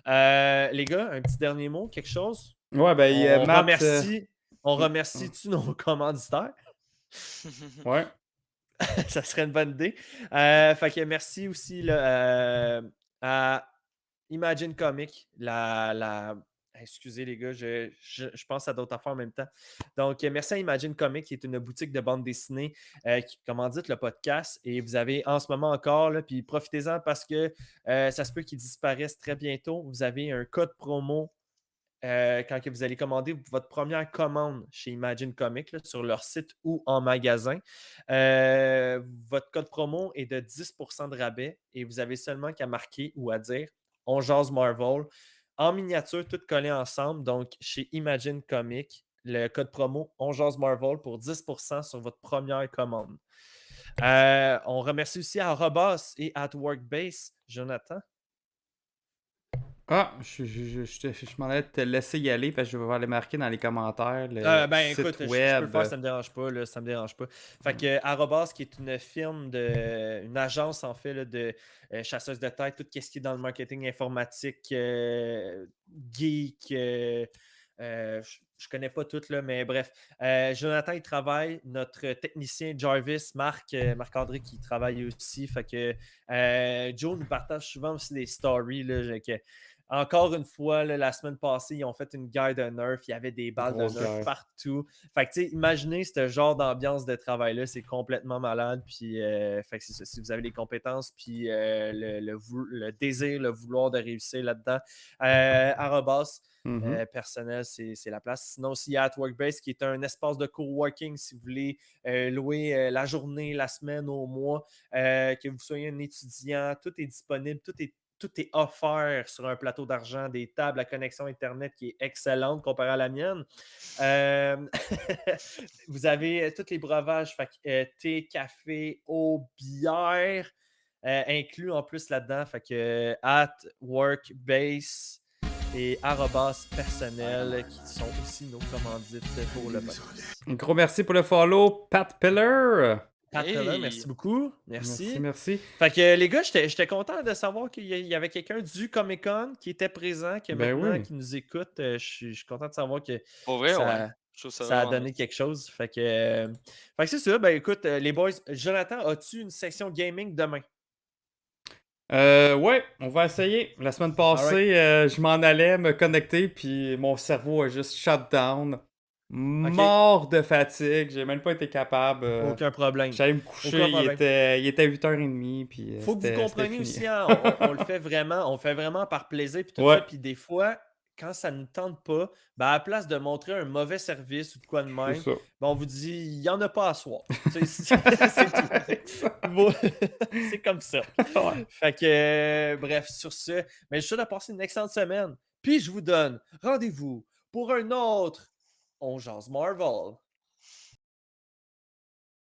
Les gars, un petit dernier mot, quelque chose? Ouais, ben, il y a Matt. On remercie-tu nos commanditaires? Ouais. Ça serait une bonne idée. Fait que merci aussi là, à Imagine Comics, excusez les gars, je pense à d'autres affaires en même temps. Donc, merci à Imagine Comics, qui est une boutique de bande dessinée qui commandite le podcast. Et vous avez en ce moment encore, là, puis profitez-en parce que ça se peut qu'ils disparaissent très bientôt. Vous avez un code promo quand que vous allez commander votre première commande chez Imagine Comics là, sur leur site ou en magasin. Votre code promo est de 10% de rabais et vous avez seulement qu'à marquer ou à dire On jase Marvel en miniature, tout collé ensemble. Donc, chez Imagine Comics, le code promo On jase Marvel pour 10% sur votre première commande. On remercie aussi à Robas et at Workbase, Jonathan. Ah, je m'en allais te laisser y aller parce que je vais aller marquer dans les commentaires le Écoute, site je peux le web. faire, ça me dérange pas, là, ça me dérange pas. Fait que Arobase, qui est une firme une agence en fait là, de chasseuse de tête, tout ce qui est dans le marketing informatique, geek, je connais pas tout là, mais bref. Jonathan, il travaille, notre technicien Jarvis, Marc-André qui travaille aussi. Fait que Joe nous partage souvent aussi des stories là, encore une fois, là, la semaine passée, ils ont fait une guerre de Nerf. Il y avait des balles Grosse de Nerf guerre. partout. Fait que, tu sais, imaginez ce genre d'ambiance de travail-là. C'est complètement malade. Puis, fait que c'est ça. Si vous avez les compétences, puis le désir, le vouloir de réussir là-dedans, Arobas, personnel, c'est la place. Sinon, aussi, il y a Workbase, qui est un espace de coworking si vous voulez louer la journée, la semaine, au mois, que vous soyez un étudiant. Tout est disponible. Tout est offert sur un plateau d'argent, des tables à connexion Internet qui est excellente comparée à la mienne. Vous avez tous les breuvages, thé, café, eau, bière, inclus en plus là-dedans. Fait que at Workbase et Arobas personnel qui sont aussi nos commandites pour le podcast. Un gros merci pour le follow, Pat Pillar. Pat Pillar, merci beaucoup. Merci. Fait que les gars, j'étais content de savoir qu'il y avait quelqu'un du Comic-Con qui était présent, qui nous écoute. Je suis content de savoir que Pour vrai, ça, ouais. Je trouve ça a vraiment donné nice. quelque chose. Fait que c'est ça. Ben écoute, les boys, Jonathan, as-tu une section gaming demain? Ouais, on va essayer. La semaine passée, je m'en allais me connecter, puis mon cerveau a juste shut down. Mort de fatigue, j'ai même pas été capable. Aucun problème. J'allais me coucher, il était 8h30, puis faut que vous compreniez fini. aussi, hein, on le fait vraiment par plaisir, puis tout ça, puis des fois, quand ça ne tente pas, ben à la place de montrer un mauvais service ou de quoi de même, ben on vous dit, il n'y en a pas à soir. C'est tout. C'est comme ça. Fait que, bref, sur ce, mais je souhaite de passer une excellente semaine. Puis je vous donne rendez-vous pour un autre On Jase Marvel.